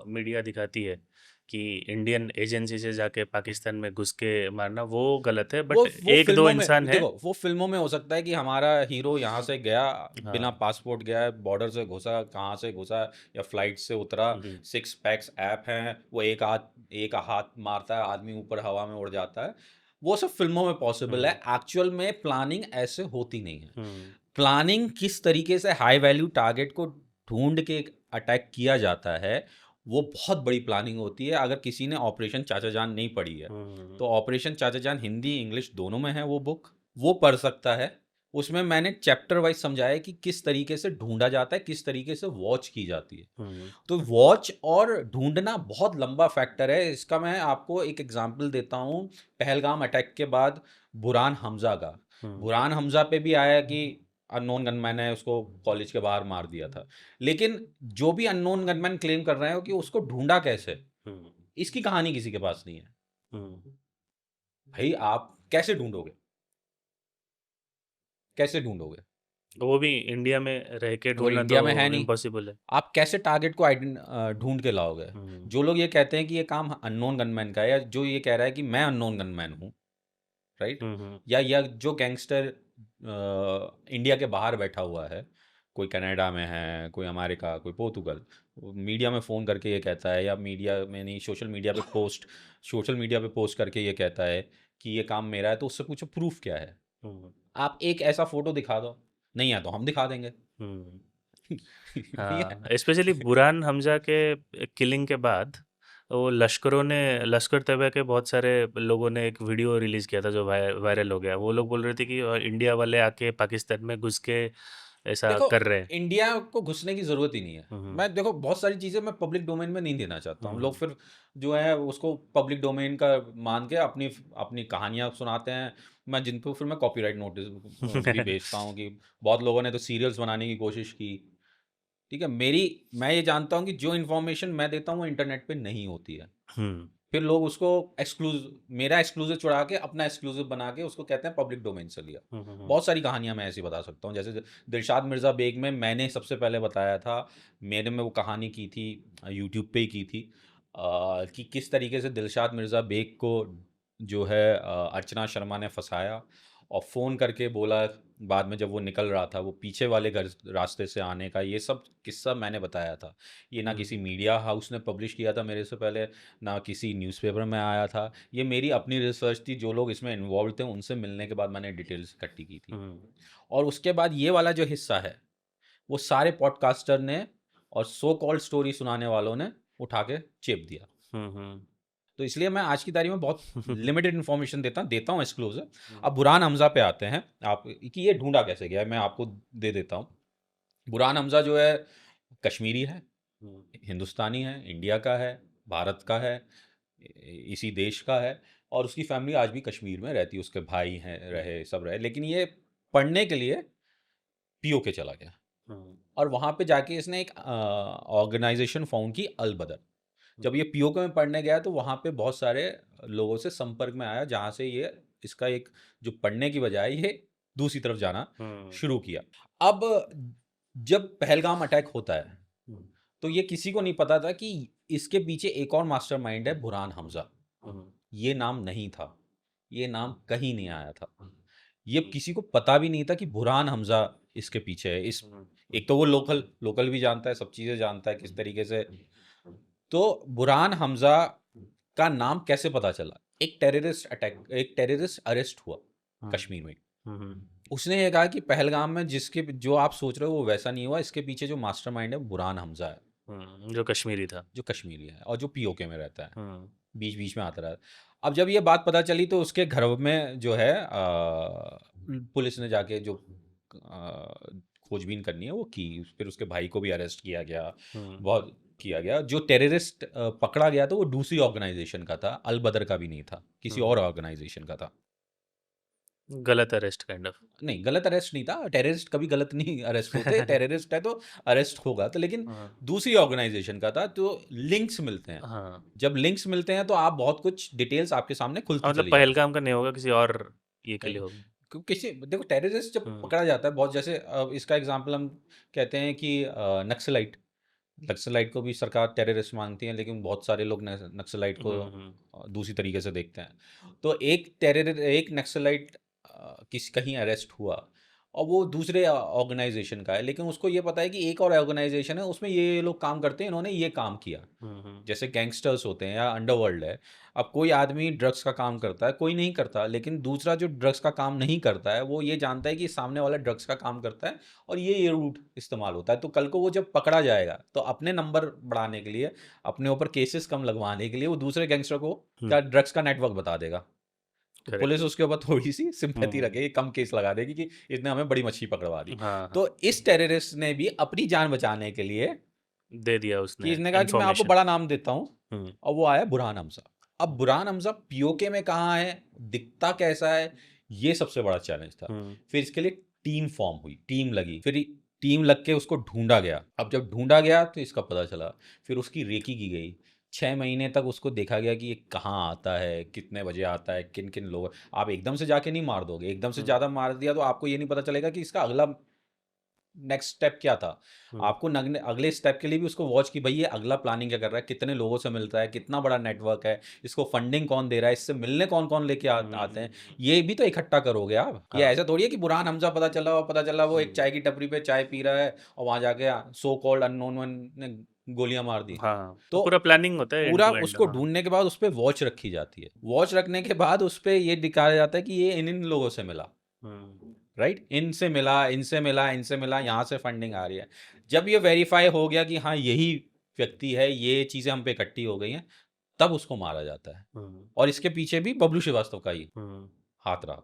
मीडिया दिखाती है कि इंडियन एजेंसी से जाके पाकिस्तान में घुस के मारना, वो गलत है, बट वो एक दो फिल्मों में इंसान है। देखो, वो फिल्मों में हो सकता है कि हमारा हीरो यहाँ से गया, बिना हाँ। पासपोर्ट गया, बॉर्डर से घुसा, कहाँ से घुसा, या फ्लाइट से उतरा, हम्म। 6 पैक्स ऐप हैं, वो एक हाथ मारता है, आदमी ऊपर हवा में उड़ जाता है। वो सब फिल्मों में पॉसिबल है, हम्म। एक्चुअल में प्लानिंग ऐसे होती नहीं है। हम्म। प्लानिंग किस तरीके से हाई वैल्यू टारगेट को ढूंढ के अटैक किया जाता है, वो बहुत बड़ी प्लानिंग होती है। अगर किसी ने ऑपरेशन चाचा जान नहीं पढ़ी है, हम्म। तो ऑपरेशन चाचा जान हिंदी इंग्लिश दोनों में है वो बुक, वो पढ़ सकता है। उसमें मैंने चैप्टर वाइज समझाया कि किस तरीके से ढूंढा जाता है, किस तरीके से वॉच की जाती है। हम्म। तो वॉच और ढूंढना बहुत लंबा फैक्टर है। इसका मैं आपको एक एग्जांपल देता हूँ, पहलगाम अटैक के बाद बुरहान हमजा का। हम्म। बुरहान हमजा पे भी आया कि अननोन गनमैन है, उसको कॉलेज के बाहर मार दिया था। लेकिन जो भी अननोन गनमैन क्लेम कर रहे हैं कि उसको ढूंढा कैसे, हम्म। इसकी कहानी किसी के पास नहीं है। हम्म। भाई आप कैसे ढूंढोगे, कैसे ढूंढोगे? वो भी इंडिया में रह के वो ढूंढना तो इंडिया में है नहीं, इम्पॉसिबल है। आप कैसे टारगेट को ढूंढ के लाओगे? हम्म। जो लोग ये कहते हैं कि ये काम अननोन गनमैन का है, या जो ये कह रहा है कि मैं अननोन गनमैन हूँ, राइट, हम्म। या जो गैंगस्टर इंडिया के बाहर बैठा हुआ है, कोई कनाडा में है, कोई अमेरिका, कोई पोर्तुगल, मीडिया में फ़ोन करके ये कहता है, या मीडिया में नहीं, सोशल मीडिया पे पोस्ट करके ये कहता है कि ये काम मेरा है, तो उससे पूछो प्रूफ क्या है? हम्म। आप एक ऐसा फोटो दिखा दो, नहीं है तो हम दिखा देंगे। हम्म। नहीं है। हाँ, स्पेशली बुरहान हमजा के किलिंग के बाद वो लश्कर तैयबा के बहुत सारे लोगों ने एक वीडियो रिलीज किया था जो वायरल हो गया। वो लोग बोल रहे थे कि इंडिया वाले आके पाकिस्तान में घुस के ऐसा देखो, कर रहे हैं। इंडिया को घुसने की ज़रूरत ही नहीं है। हम्म। मैं देखो बहुत सारी चीज़ें मैं पब्लिक डोमेन में नहीं देना चाहता हूँ। लोग हम्म। फिर जो है उसको पब्लिक डोमेन का मान के अपनी अपनी कहानियाँ सुनाते हैं। मैं जिनको फिर मैं कॉपीराइट नोटिस भी भेजता हूँ कि बहुत लोगों ने तो सीरियल्स बनाने की कोशिश की। ठीक है, मैं ये जानता हूँ कि जो इन्फॉर्मेशन मैं देता हूँ वो इंटरनेट पे नहीं होती है। हम्म। फिर लोग उसको मेरा एक्सक्लूसिव चुरा के अपना एक्सक्लूसिव बना के उसको कहते हैं पब्लिक डोमेन से लिया। बहुत सारी कहानियां मैं ऐसी बता सकता हूँ, जैसे दिलशाद मिर्ज़ा बेग में मैंने सबसे पहले बताया था, मैंने वो कहानी की थी, यूट्यूब पे ही की थी, कि किस तरीके से दिलशाद मिर्ज़ा बेग को जो है अर्चना शर्मा ने फंसाया और फ़ोन करके बोला, बाद में जब वो निकल रहा था वो पीछे वाले घर रास्ते से आने का, ये सब किस्सा मैंने बताया था। ये ना किसी मीडिया हाउस ने पब्लिश किया था मेरे से पहले, ना किसी न्यूज़पेपर में आया था। ये मेरी अपनी रिसर्च थी, जो लोग इसमें इन्वॉल्व थे उनसे मिलने के बाद मैंने डिटेल्स इकट्ठी की थी। और उसके बाद ये वाला जो हिस्सा है वो सारे पॉडकास्टर ने और सो कॉल्ड स्टोरी सुनाने वालों ने उठा के चेप दिया। तो इसलिए मैं आज की तारीख में बहुत लिमिटेड इन्फॉर्मेशन देता हूँ एक्सक्लूसिव। अब बुरहान हमज़ा पे आते हैं, आप कि ये ढूंढा कैसे गया है, मैं आपको दे देता हूँ। बुरहान हमज़ा जो है कश्मीरी है, हिंदुस्तानी है, इंडिया का है, भारत का है, इसी देश का है, और उसकी फैमिली आज भी कश्मीर में रहती है, उसके भाई हैं रहे, सब रहे, लेकिन ये पढ़ने के लिए पीओके चला गया और वहाँ पे जाके इसने एक ऑर्गेनाइजेशन फाउंड की, अल बदर। जब ये पीओके में पढ़ने गया तो वहाँ पे बहुत सारे लोगों से संपर्क में आया, जहाँ से ये इसका एक जो पढ़ने की बजाय ये दूसरी तरफ जाना शुरू किया। अब जब पहलगाम अटैक होता है तो ये किसी को नहीं पता था कि इसके पीछे एक और मास्टरमाइंड है, बुरहान हमज़ा। ये नाम नहीं था, ये नाम कहीं नहीं आया था, ये किसी को पता भी नहीं था कि बुरहान हमज़ा इसके पीछे है। इस एक तो वो लोकल भी जानता है, सब चीज़ें जानता है किस तरीके से। तो बुरहान हमज़ा का नाम कैसे पता चला? एक टेररिस्ट अरेस्ट हुआ कश्मीर में। उसने ये कहा कि पहलगाम में जो आप सोच रहे हो वो वैसा नहीं हुआ, इसके पीछे जो मास्टरमाइंड है बुरहान हमज़ा है, जो कश्मीरी था, जो कश्मीरी है और जो पीओके में रहता है, बीच बीच में आता रहा। अब जब ये बात पता चली तो उसके घर में जो है पुलिस ने जाके जो खोजबीन करनी है वो की, फिर उसके भाई को भी अरेस्ट किया गया, बहुत किया गया। जो टेररिस्ट पकड़ा गया था वो दूसरी ऑर्गेनाइजेशन का था, अल बदर का भी नहीं था, किसी और ऑर्गेनाइजेशन का था। गलत अरेस्ट काइंड ऑफ। नहीं, गलत अरेस्ट नहीं था, टेररिस्ट कभी गलत नहीं अरेस्ट होते, टेररिस्ट है तो अरेस्ट होगा, तो लेकिन दूसरी ऑर्गेनाइजेशन का था। तो लिंक्स मिलते हैं, जब लिंक्स मिलते हैं तो आप बहुत कुछ डिटेल्स आपके सामने खुलती मतलब चली पहलगाम का नहीं होगा, किसी और ये के लिए होगा। किसी देखो टेररिस्ट जब पकड़ा जाता है बहुत, जैसे इसका एग्जांपल हम कहते हैं कि नक्सलाइट को भी सरकार टेररिस्ट मानती है, लेकिन बहुत सारे लोग नक्सलाइट को दूसरी तरीके से देखते हैं। तो एक नक्सलाइट कहीं अरेस्ट हुआ और वो दूसरे ऑर्गेनाइजेशन का है, लेकिन उसको ये पता है कि एक और ऑर्गेनाइजेशन है उसमें ये लोग काम करते हैं, इन्होंने ये काम किया। जैसे गैंगस्टर्स होते हैं या अंडरवर्ल्ड है, अब कोई आदमी ड्रग्स का काम करता है, कोई नहीं करता, लेकिन दूसरा जो ड्रग्स का काम नहीं करता है वो ये जानता है कि सामने वाला ड्रग्स का काम करता है और ये रूट इस्तेमाल होता है। तो कल को वो जब पकड़ा जाएगा तो अपने नंबर बढ़ाने के लिए, अपने ऊपर केसेस कम लगवाने के लिए वो दूसरे गैंगस्टर को क्या ड्रग्स का नेटवर्क बता देगा। तो पुलिस उसके ऊपर थोड़ी सी सिंपैथी रखेगी, कम केस लगा देगी कि इसने हमें बड़ी मच्छी पकड़वा दी। तो इस टेररिस्ट ने भी अपनी जान बचाने के लिए दे दिया उसने, कि इसने कहा कि मैं आपको बड़ा नाम देता हूँ, और वो आया बुरहान हमज़ा। अब बुरहान हमज़ा पीओके में कहाँ है, दिखता कैसा है, ये सबसे बड़ा चैलेंज था। फिर इसके लिए टीम फॉर्म हुई, टीम लगी, फिर टीम लग के उसको ढूंढा गया। अब जब ढूंढा गया तो इसका पता चला, फिर उसकी रेकी की गई। 6 महीने तक उसको देखा गया कि ये कहाँ आता है, कितने बजे आता है, किन किन लोग। आप एकदम से जाके नहीं मार दोगे, एकदम से ज़्यादा मार दिया तो आपको ये नहीं पता चलेगा कि इसका अगला नेक्स्ट स्टेप क्या था। आपको अगले स्टेप के लिए भी उसको वॉच की, भाई ये अगला प्लानिंग क्या कर रहा है, कितने लोगों से मिलता है, कितना बड़ा नेटवर्क है, इसको फंडिंग कौन दे रहा है, इससे मिलने कौन कौन लेके आते हैं, ये भी तो इकट्ठा करोगे आप। ये ऐसा थोड़ी है कि बुरहान हमज़ा पता चला वो एक चाय की टपरी पे चाय पी रहा है और वहां जाके सो कॉल्ड अननोन वन ने गोलियां मार दी। तो पूरा प्लानिंग होता है, पूरा उसको ढूंढने के बाद उस पर वॉच रखी जाती है। वॉच रखने के बाद उस पर ये दिखाया जाता है कि ये इन लोगों से मिला, राइट, इनसे मिला, इनसे मिला, इनसे मिला, यहाँ से फंडिंग आ रही है। जब ये वेरीफाई हो गया कि हाँ यही व्यक्ति है, ये चीज़ें हम पे इकट्ठी हो गई हैं, तब उसको मारा जाता है। और इसके पीछे भी बबलू श्रीवास्तव का ही हाथ रहा।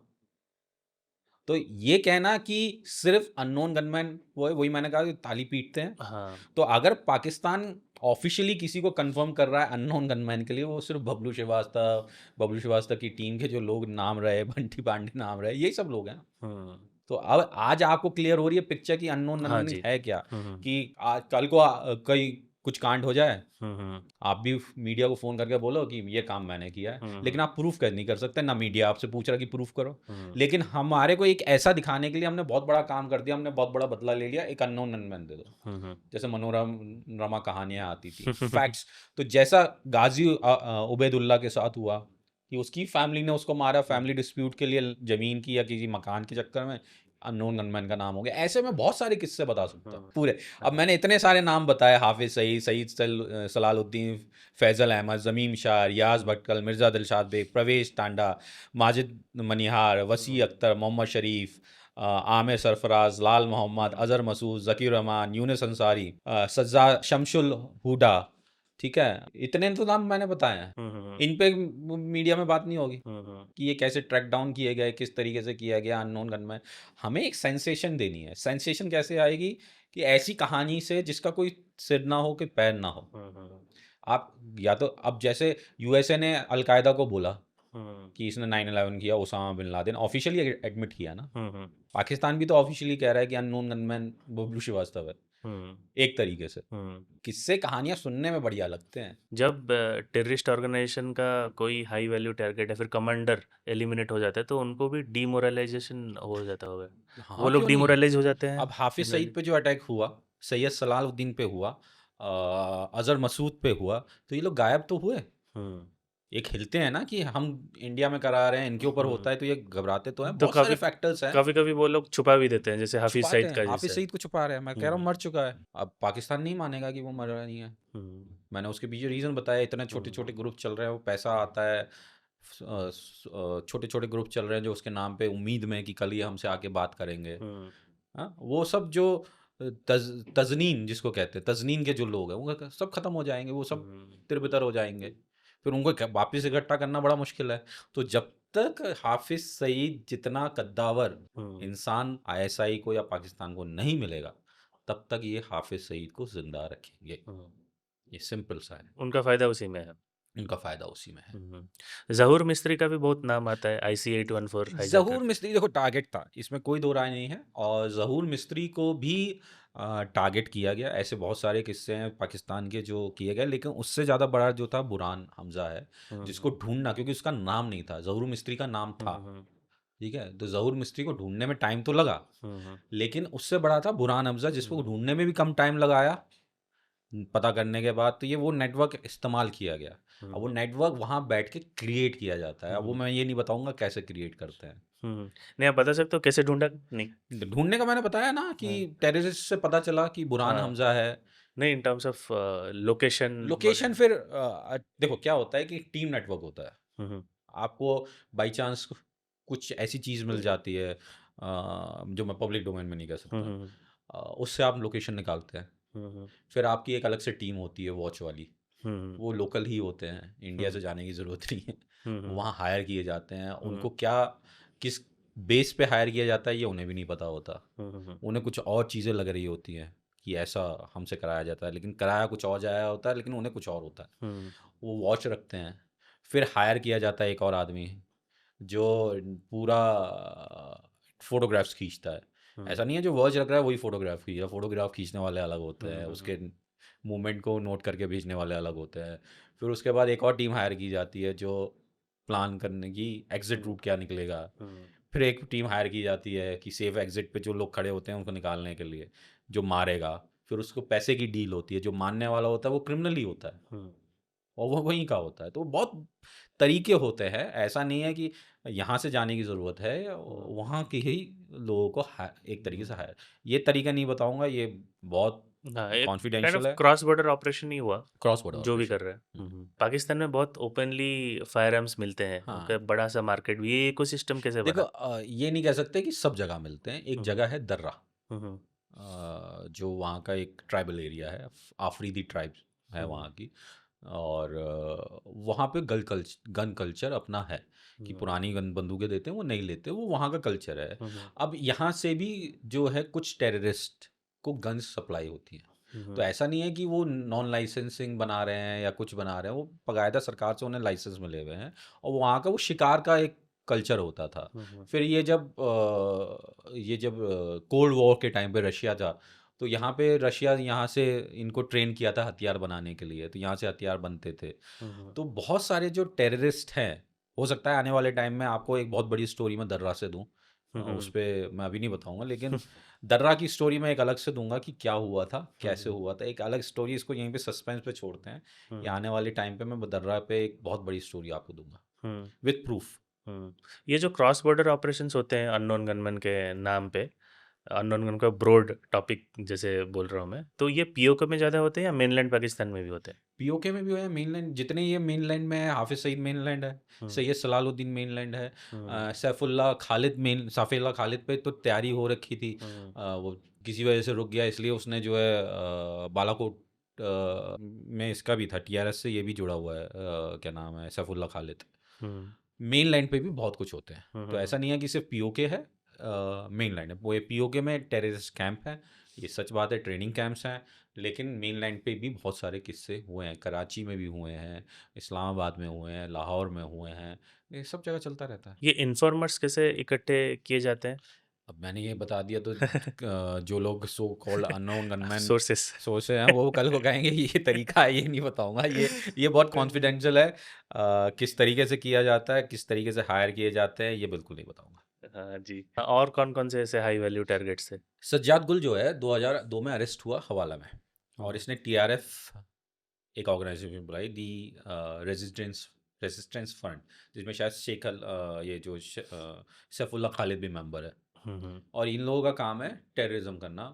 तो ये कहना कि सिर्फ अननोन गनमैन वो है, वही मैंने कहा कि ताली पीटते हैं। तो अगर पाकिस्तान ऑफिशियली किसी को कंफर्म कर रहा है अननोन गनमैन के लिए, वो सिर्फ बबलू श्रीवास्तव की टीम के जो लोग नाम रहे, बंटी पांडे नाम रहे, यही सब लोग हैं। तो अब आज आपको क्लियर हो रही है पिक्चर की अननोन गनमैन है क्या, कि आज कल को कई कुछ कांड हो जाए, हम्म, आप भी मीडिया को फ़ोन करके बोलो कि ये काम मैंने किया है, हम्म, लेकिन आप प्रूफ़ कर नहीं कर सकते, ना मीडिया आपसे पूछ रहा कि प्रूफ़ करो। हम्म, लेकिन हमारे को एक ऐसा दिखाने के लिए हमने बहुत बड़ा काम कर दिया, हमने बहुत बड़ा बदला ले लिया, एक अननोन गनमैन दे दो। हम्म, जैसे मनोरमा कहानियाँ आती थी, फैक्ट्स। तो जैसा गाज़ी उबैदुल्ला के साथ हुआ कि उसकी फैमिली ने उसको मारा, फैमिली डिस्प्यूट के लिए ज़मीन की या किसी मकान के चक्कर में, अननोन गनमैन का नाम हो गया। ऐसे मैं बहुत सारे किस्से बता सकता हूँ, पूरे। अब मैंने इतने सारे नाम बताए, हाफ़िज़ सईद, सलालुद्दीन, फैज़ल अहमद, ज़मीम शाह, रियाज़ भटकल, मिर्ज़ा दिलशाद बेग, प्रवेश टांडा, माजिद मनिहार, वसी अख्तर, मोहम्मद शरीफ, आमिर सरफराज, लाल मोहम्मद, अज़हर मसूद, ज़कीर रहमान, यूनुस अंसारी, सज्जाद शमशुल हुडा, ठीक है? इतने तो नाम मैंने बताए हैं। इन पे मीडिया में बात नहीं होगी कि ये कैसे ट्रैक डाउन किए गए, किस तरीके से किया गया अननोन गनमैन। हमें एक सेंसेशन देनी है। सेंसेशन कैसे आएगी कि ऐसी कहानी से जिसका कोई सिर ना हो, कोई पैर ना हो। आप या तो अब जैसे यूएसए ने अलकायदा को बोला कि इसने 9/11 किया, Osama bin Laden officially admit किया ना। पाकिस्तान भी तो ऑफिशियली कह रहा है कि अननोन गनमैन बबलू श्रीवास्तव है, एक तरीके से। किससे कहानियां सुनने में बढ़िया लगते हैं। जब टेररिस्ट ऑर्गेनाइजेशन का कोई हाई वैल्यू टारगेट या फिर कमांडर एलिमिनेट हो जाता है तो उनको भी डीमोरलाइजेशन हो जाता होगा, वो हाँ, लोग क्यों नहीं? डीमोरलाइज हो जाते हैं अब हाफिज जनरली। सईद पे जो अटैक हुआ, सैयद सलाहुद्दीन पे हुआ, अजहर मसूद पे हुआ, तो ये लोग गायब तो हुए। हम्म, एक हिलते हैं ना कि हम इंडिया में करा रहे हैं, इनके ऊपर होता है, तो ये घबराते तो हैं। तो बहुत सारे काफी फैक्टर्स हैं। काफी कभी वो लोग छुपा भी देते हैं जैसे हाफिज छुपाते सईद हैं, का हाफिज जैसे। सईद को छुपा रहे हैं। मैं कह रहा हूँ मर चुका है। अब पाकिस्तान नहीं मानेगा कि वो मरा नहीं है। हम्म, मैंने उसके पीछे रीज़न बताया, इतने छोटे छोटे ग्रुप चल रहे हैं, वो पैसा आता है, छोटे छोटे ग्रुप चल रहे हैं जो उसके नाम पे उम्मीद में कि कल ये हमसे आके बात करेंगे। हम्म, हाँ, वो सब जो तजनीन जिसको कहते हैं, तजनीन के जो लोग हैं वो सब खत्म हो जाएंगे, वो सब हम्म, तिरबितर हो जाएंगे। फिर उनको वापस इकट्ठा करना बड़ा मुश्किल है। तो जब तक हाफिज सईद जितना कद्दावर हम्म, इंसान आईएसआई को या पाकिस्तान को नहीं मिलेगा, तब तक ये हाफिज सईद को जिंदा रखेंगे। हम्म, ये सिंपल सा है। उनका फायदा उसी में है। उनका फायदा उसी में है। जहूर मिस्त्री का भी बहुत नाम आता है, IC-814 ज़हूर हाईजैकर। मिस्त्री देखो टारगेट था, इसमें कोई दो राय नहीं है। और ज़हूर मिस्त्री को भी टारगेट किया गया। ऐसे बहुत सारे किस्से हैं पाकिस्तान के जो किए गए, लेकिन उससे ज़्यादा बड़ा जो था बुरहान हमज़ा है, जिसको ढूंढना, क्योंकि उसका नाम नहीं था, ज़हूर मिस्त्री का नाम था। ठीक है, तो ज़हूर मिस्त्री को ढूंढने में टाइम तो लगा, लेकिन उससे बड़ा था बुरहान हमज़ा, जिसको ढूंढने में भी कम टाइम लगाया पता करने के बाद। तो ये वो नेटवर्क इस्तेमाल किया गया। अब वो नेटवर्क वहाँ बैठ के क्रिएट किया जाता है। अब वो मैं ये नहीं बताऊंगा कैसे क्रिएट करते हैं। नहीं, आप बता सकते हो कैसे ढूंढा? नहीं। ढूंढने का मैंने बताया ना कि हाँ, टेररिस्ट से पता चला कि बुरहान हाँ, हमजा है। नहीं, in terms of location location वगैरह। फिर देखो क्या होता है कि टीम नेटवर्क होता है। हम्म, आपको बाई चांस कुछ ऐसी चीज़ मिल जाती है जो मैं पब्लिक डोमेन में नहीं कह सकता। हम्म, उससे आप लोकेशन निकालते हैं। हम्म, फिर आपकी एक अलग से टीम होती है वॉच वाली। हम्म, वो लोकल ही होते हैं, इंडिया से हम्म, जाने की ज़रूरत नहीं है। वो हम्म, वहाँ हायर किए जाते हैं। हम्म, उनको क्या, किस बेस पे हायर किया जाता है ये उन्हें भी नहीं पता होता। हम्म, उन्हें कुछ और चीज़ें लग रही होती हैं कि ऐसा हमसे कराया जाता है, लेकिन कराया कुछ और जाया होता है, लेकिन उन्हें कुछ और होता है। हम्म, वो वॉच रखते हैं। फिर हायर किया जाता है एक और आदमी जो पूरा फोटोग्राफ्स खींचता है। ऐसा नहीं है जो वॉच रख रहा है वही फोटोग्राफ खींच रहा है। फोटोग्राफ खींचने वाले अलग होते हैं, हम्म, उसके मूवमेंट को नोट करके भेजने वाले अलग होते हैं। फिर उसके बाद एक और टीम हायर की जाती है जो प्लान करने की एग्जिट रूट क्या निकलेगा। हम्म, फिर एक टीम हायर की जाती है कि सेफ एग्जिट पे जो लोग खड़े होते हैं उनको निकालने के लिए, जो मारेगा। फिर उसको पैसे की डील होती है, जो मारने वाला होता है वो क्रिमिनल ही होता है हम्म, और वो वहीं का होता है। तो बहुत तरीके होते हैं, ऐसा नहीं है कि यहाँ से जाने की ज़रूरत है, वहाँ के ही लोगों को एक तरीके से हायर। ये तरीका नहीं बताऊंगा, ये बहुत हाँ, एक काइंड ऑफ कॉन्फिडेंशियल है। क्रॉस बॉर्डर ऑपरेशन ही हुआ क्रॉस बॉर्डर जो भी ऑपरेशन। कर रहे हैं। पाकिस्तान में बहुत ओपनली फायर आर्म्स मिलते हैं, हाँ, उनका बड़ा सा मार्केट भी। ये इकोसिस्टम कैसे देखो बना? ये नहीं कह सकते कि सब जगह मिलते हैं। एक हम्म, जगह है दर्रा, हम्म, जो वहाँ का एक ट्राइबल एरिया है, आफरीदी ट्राइब है हम्म, वहाँ की। और वहाँ पे गन कल्चर अपना है कि हम्म, पुरानी गन बंदूकें देते हैं, वो नहीं लेते, वो वहाँ का कल्चर है। हम्म, अब यहाँ से भी जो है कुछ टेररिस्ट को गन्स सप्लाई होती हैं। तो हम्म, ऐसा नहीं है कि वो नॉन लाइसेंसिंग बना रहे हैं या कुछ बना रहे हैं, वो बाकायदा सरकार से उन्हें लाइसेंस मिले हुए हैं। और वहाँ का वो शिकार का एक कल्चर होता था। हम्म, फिर ये जब कोल्ड वॉर के टाइम पे रशिया था, तो यहाँ पे रशिया यहाँ से इनको ट्रेन किया था हथियार बनाने के लिए, तो यहाँ से हथियार बनते थे। हम्म, तो बहुत सारे जो टेररिस्ट हैं, हो सकता है आने वाले टाइम में आपको एक बहुत बड़ी स्टोरी मैं दर्रा से दूँ। उस हम्म, पे मैं अभी नहीं बताऊँगा, लेकिन दर्रा की स्टोरी मैं एक अलग से दूँगा कि क्या हुआ था, कैसे हम्म, हुआ था। एक अलग स्टोरी, इसको यहीं पे सस्पेंस पे छोड़ते हैं। या हम्म, आने वाले टाइम पे मैं दर्रा पे एक बहुत बड़ी स्टोरी आपको दूँगा, हम्म, विथ प्रूफ। हम्म। ये जो क्रॉस बॉर्डर ऑपरेशंस होते हैं अननोन गनमैन के नाम पे, अननोन गन का ब्रॉड टॉपिक जैसे बोल रहा हूँ मैं, तो ये पीओके में ज़्यादा होते हैं या मेनलैंड पाकिस्तान में भी होते हैं? पीओके में भी है, मेनलैंड जितने ये मेनलैंड में है, हाफिज सईद मेनलैंड है, हम्म, सैयद सलालुद्दीन मेनलैंड है, हम्म, सैफुल्ला खालिद मेन सैफुल्ला खालिद पे तो तैयारी हो रखी थी। हम्म, वो किसी वजह से रुक गया, इसलिए उसने जो है बालाकोट में इसका भी था, टीआरएस से ये भी जुड़ा हुआ है, क्या नाम है, सैफुल्ला खालिद। हम्म, मेनलैंड पे भी बहुत कुछ होते हैं, हम्म, तो ऐसा नहीं है कि सिर्फ पीओके है। मेनलैंड है वो, ये पीओके में टेररिस्ट कैंप है, ये सच बात है, ट्रेनिंग कैंप्स हैं। लेकिन मेनलैंड पे भी बहुत सारे किस्से हुए हैं, कराची में भी हुए हैं, इस्लामाबाद में हुए हैं, लाहौर में हुए हैं, ये सब जगह चलता रहता है। ये इन्फॉर्मर्स कैसे इकट्ठे किए जाते हैं? अब मैंने ये बता दिया तो जो लोग so called unknown gunman sources. सोचे हैं वो कल को कहेंगे ये तरीका है, ये नहीं बताऊंगा, ये बहुत कॉन्फिडेंशियल है। किस तरीके से किया जाता है, किस तरीके से हायर किए जाते हैं, ये बिल्कुल नहीं बताऊंगा। हाँ जी, और कौन कौन से ऐसे हाई वैल्यू टारगेट्स है? सज्जाद गुल जो है 2002 में अरेस्ट हुआ हवाला में, और हम्म, इसने टीआरएफ एक ऑर्गेनाइजेशन बुलाई, दी रेजिस्टेंस रेजिस्टेंस फ्रंट, जिसमें शायद ये जो सैफुल्ला खालिद भी मेंबर है। हम्म, और इन लोगों का काम है टेररिज्म करना,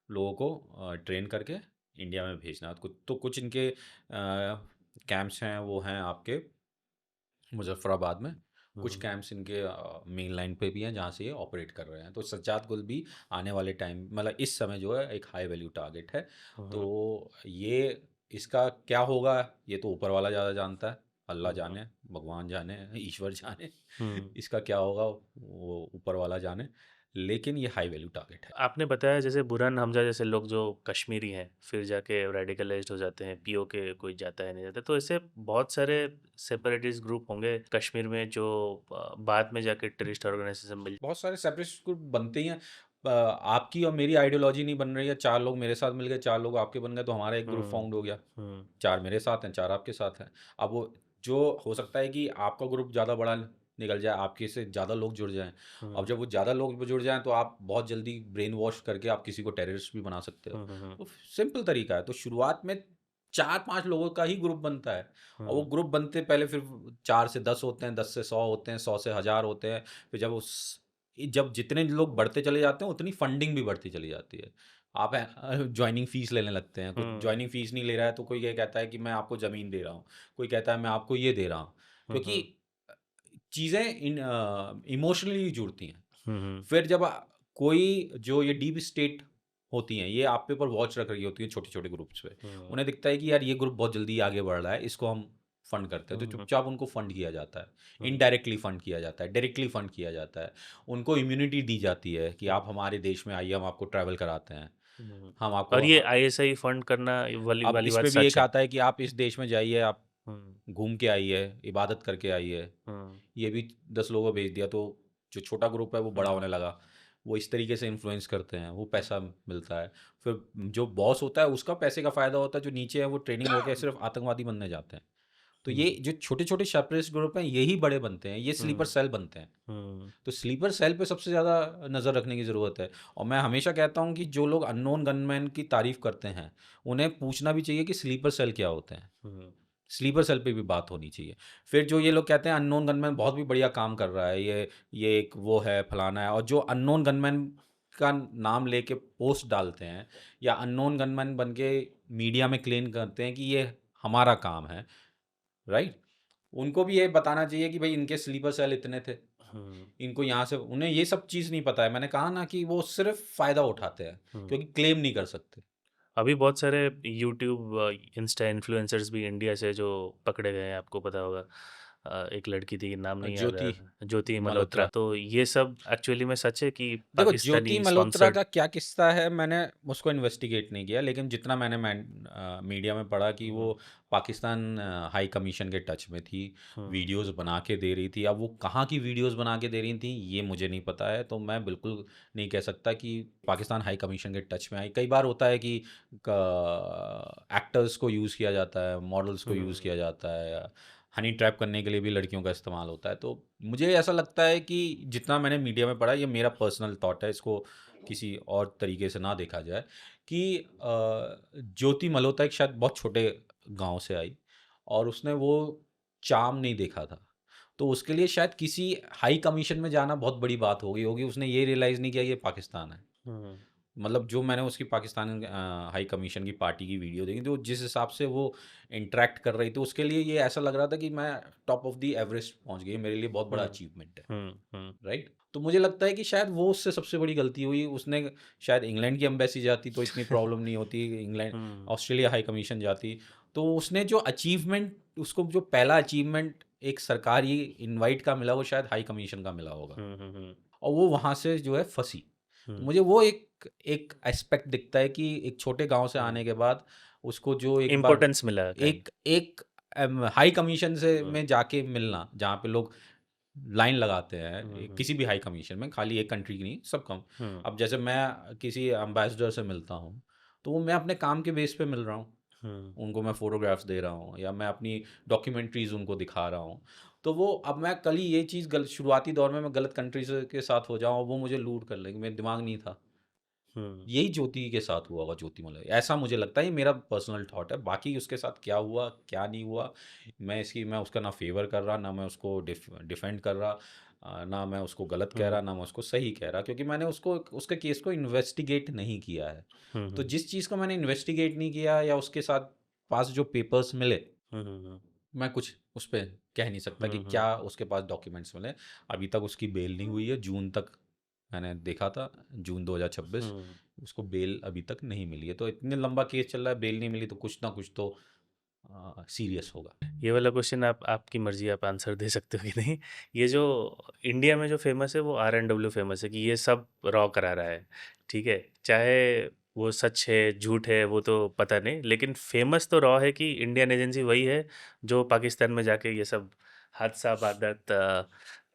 लोगों को ट्रेन करके इंडिया में भेजना। कुछ इनके कैंप्स हैं, वो हैं आपके मुजफ्फराबाद में, कुछ हम्म, कैंप्स इनके मेन लाइन पे भी हैं जहाँ से ये ऑपरेट कर रहे हैं। तो सज्जाद गुल भी आने वाले टाइम, मतलब इस समय जो है एक हाई वैल्यू टारगेट है। तो हम्म, ये इसका क्या होगा, ये तो ऊपर वाला ज़्यादा जानता है, अल्लाह हम्म, जाने, भगवान जाने, ईश्वर जाने। हम्म। इसका क्या होगा वो ऊपर वाला जाने, लेकिन ये हाई वैल्यू टारगेट है। आपने बताया जैसे बुरहान हमजा जैसे लोग जो कश्मीरी हैं फिर जाके रेडिकलाइज्ड हो जाते हैं, पीओके कोई जाता है नहीं जाता, तो ऐसे बहुत सारे सेपरेटिस्ट ग्रुप होंगे कश्मीर में जो बाद में जाके टेररिस्ट ऑर्गेनाइजेशन मिल। बहुत सारे सेपरेटिस्ट ग्रुप बनते ही हैं। आपकी और मेरी आइडियोलॉजी नहीं बन रही है, चार लोग मेरे साथ मिल गए, चार लोग आपके बन गए, तो हमारा एक ग्रुप हम्म, फाउंड हो गया। हम्म, चार मेरे साथ हैं, चार आपके साथ हैं। अब वो जो हो सकता है कि आपका ग्रुप ज़्यादा बड़ा निकल जाए, आपके से ज़्यादा लोग जुड़ जाएं। अब हम्म, जब वो ज़्यादा लोग जुड़ जाएं तो आप बहुत जल्दी ब्रेन वॉश करके आप किसी को टेररिस्ट भी बना सकते हो। हम्म, तो सिंपल तरीका है। तो शुरुआत में चार पांच लोगों का ही ग्रुप बनता है, और वो हम्म, ग्रुप बनते पहले फिर 4 से 10 होते हैं, 10 से 100 होते हैं, 100 से 1000 होते हैं। फिर जब जितने लोग बढ़ते चले जाते हैं उतनी फंडिंग भी बढ़ती चली जाती है। आप ज्वाइनिंग फीस लेने लगते हैं, कुछ हम्म, ज्वाइनिंग फीस नहीं ले रहा है तो कोई ये कहता है कि मैं आपको ज़मीन दे रहा हूँ, कोई कहता है मैं आपको ये दे रहा हूँ, क्योंकि हम्म, चीज़ें इमोशनली जुड़ती हैं। हम्म, फिर जब कोई जो ये डीप स्टेट होती हैं, ये आप पे ऊपर वॉच रख रही होती है छोटे छोटे ग्रुप्स पे, हम्म, उन्हें दिखता है कि यार ये ग्रुप बहुत जल्दी आगे बढ़ रहा है, इसको हम फंड करते हैं, तो हम्म, चुपचाप उनको फंड किया जाता है, हम्म, इनडायरेक्टली फंड किया जाता है, डायरेक्टली फंड किया जाता है। उनको इम्यूनिटी दी जाती है कि आप हम्म, हमारे देश में आइए, हम आपको ट्रैवल कराते हैं, हम्म। हम आपको और ये आईएसआई फंड करना वाली अब वाली इस बात पे भी सच एक है? आता है कि आप इस देश में जाइए, आप हम्म, घूम के आइए, इबादत करके आइए। हम्म, ये भी 10 लोगों को भेज दिया, तो जो छोटा ग्रुप है वो बड़ा हम्म, होने लगा। वो इस तरीके से इन्फ्लुएंस करते हैं, वो पैसा मिलता है। फिर जो बॉस होता है उसका पैसे का फ़ायदा होता है, जो नीचे है वो ट्रेनिंग होके सिर्फ आतंकवादी बनने जाते हैं। तो ये हम्म, जो छोटे-छोटे सेपरेटिस्ट ग्रुप हैं यही बड़े बनते हैं, ये स्लीपर हम्म, सेल बनते हैं। हम्म, तो स्लीपर सेल पे सबसे ज़्यादा नज़र रखने की ज़रूरत है। और मैं हमेशा कहता हूँ कि जो लोग अननोन गनमैन की तारीफ़ करते हैं, उन्हें पूछना भी चाहिए कि स्लीपर सेल क्या होते हैं? हम्म, स्लीपर सेल पे भी बात होनी चाहिए। फिर जो ये लोग कहते हैं अननोन गनमैन बहुत भी बढ़िया काम कर रहा है, ये एक वो है, फलाना है, और जो अननोन गनमैन का नाम लेके पोस्ट डालते हैं, या अननोन गनमैन बन के मीडिया में क्लेम करते हैं कि ये हमारा काम है, राइट? उनको भी ये बताना चाहिए कि भाई इनके स्लीपर सेल इतने थे, हम्म, इनको यहाँ से, उन्हें ये सब चीज़ नहीं पता है। मैंने कहा ना कि वो सिर्फ़ फ़ायदा उठाते हैं, हम्म। क्योंकि क्लेम नहीं कर सकते। अभी बहुत सारे यूट्यूब इंस्टा इन्फ्लुएंसर्स भी इंडिया से जो पकड़े गए हैं, आपको पता होगा। एक लड़की थी, नाम नहीं याद आ ज्योति रहा, ज्योति मल्होत्रा। मल्होत्रा। तो ये सब एक्चुअली में सच है कि देखो, ज्योति पाकिस्तानी मल्होत्रा स्पॉन्सर्ड? का क्या किस्सा है, मैंने उसको इन्वेस्टिगेट नहीं किया, लेकिन जितना मैंने मीडिया में पढ़ा कि वो हुँ, पाकिस्तान हाई कमीशन के टच में थी, हुँ, वीडियोस बना के दे रही थी। अब वो कहाँ की वीडियोस बना के दे रही थी ये मुझे नहीं पता है, तो मैं बिल्कुल नहीं कह सकता कि पाकिस्तान हाई कमीशन के टच में आई। कई बार होता है कि एक्टर्स को यूज़ किया जाता है, मॉडल्स को यूज़ हुँ, किया जाता है, या हनी ट्रैप करने के लिए भी लड़कियों का इस्तेमाल होता है। तो मुझे ऐसा लगता है कि जितना मैंने मीडिया में पढ़ा, ये मेरा पर्सनल थॉट है, इसको किसी और तरीके से ना देखा जाए, कि ज्योति मल्होत्रा एक शायद बहुत छोटे गांव से आई, और उसने वो चार्म नहीं देखा था, तो उसके लिए शायद किसी हाई कमीशन में जाना बहुत बड़ी बात हो गई होगी। उसने ये रियलाइज़ नहीं किया ये पाकिस्तान है। हुँ, मतलब जो मैंने उसकी पाकिस्तान हाई कमीशन की पार्टी की वीडियो देखी, तो जिस हिसाब से वो इंटरेक्ट कर रही थी, उसके लिए ये ऐसा लग रहा था कि मैं टॉप ऑफ द एवरेस्ट पहुंच गई, मेरे लिए बहुत बड़ा हुँ, अचीवमेंट है। हुँ, हुँ, राइट? तो मुझे लगता है कि शायद वो उससे सबसे बड़ी गलती हुई। उसने शायद इंग्लैंड की एम्बेसी जाती तो इतनी प्रॉब्लम नहीं होती, इंग्लैंड हुँ, ऑस्ट्रेलिया हाई कमीशन जाती, तो उसने जो अचीवमेंट, उसको जो पहला अचीवमेंट एक सरकारी इनवाइट का मिला, वो शायद हाई कमीशन का मिला होगा, हुँ, हुँ, हुँ, और वो वहाँ से जो है फँसी। तो हुँ, मुझे वो एक एक एस्पेक्ट दिखता है कि एक छोटे गाँव से हुँ। आने के बाद उसको जो एक बार इम्पोर्टेंस मिला काइंड। एक एक हाई कमीशन से हुँ, में जाके मिलना, जहाँ पे लोग लाइन लगाते हैं, हुँ, हुँ, किसी भी हाई कमीशन में, खाली एक कंट्री की नहीं, सब कम। हुँ, अब जैसे मैं किसी एम्बेसडर से मिलता हूँ, तो वो मैं अपने काम के बेस पे मिल रहा हूँ, हुँ, उनको मैं फ़ोटोग्राफ्स दे रहा हूँ, या मैं अपनी डॉक्यूमेंट्रीज़ उनको दिखा रहा हूँ। तो वो, अब मैं कल ही ये चीज़ गलत, शुरुआती दौर में मैं गलत कंट्रीज़ के साथ हो जाऊँ और वो मुझे लूट कर लेंगे, मेरा दिमाग नहीं था। हुँ, यही ज्योति के साथ हुआ होगा, ज्योति मल्होत्रा, ऐसा मुझे लगता है, ये मेरा पर्सनल थॉट है। बाकी उसके साथ क्या हुआ, क्या नहीं हुआ, मैं उसका ना फ़ेवर कर रहा, ना मैं उसको डिफेंड कर रहा, ना मैं उसको गलत कह हुँ, रहा, ना मैं उसको सही कह रहा, क्योंकि मैंने उसको उसके केस को इन्वेस्टिगेट नहीं किया है। हुँ, तो हुँ, जिस चीज़ को मैंने इन्वेस्टिगेट नहीं किया, या उसके साथ पास जो पेपर्स मिले, हुँ, हुँ, मैं कुछ उस पे कह नहीं सकता कि हुँ, हुँ, क्या उसके पास डॉक्यूमेंट्स मिले। अभी तक उसकी बेल नहीं हुई है, जून तक मैंने देखा था, जून 2026, हुँ। उसको बेल अभी तक नहीं मिली है। तो इतने लंबा केस चल रहा है, बेल नहीं मिली, तो कुछ ना कुछ तो सीरियस होगा। ये वाला क्वेश्चन आप आपकी मर्ज़ी, आप आंसर दे सकते हो कि नहीं। ये जो इंडिया में जो फ़ेमस है वो आर-एन-डब्ल्यू फ़ेमस है कि ये सब रॉ करा रहा है, ठीक है? चाहे वो सच है, झूठ है, वो तो पता नहीं, लेकिन फ़ेमस तो रॉ है कि इंडियन एजेंसी वही है जो पाकिस्तान में जाके ये सब हादसा वारदात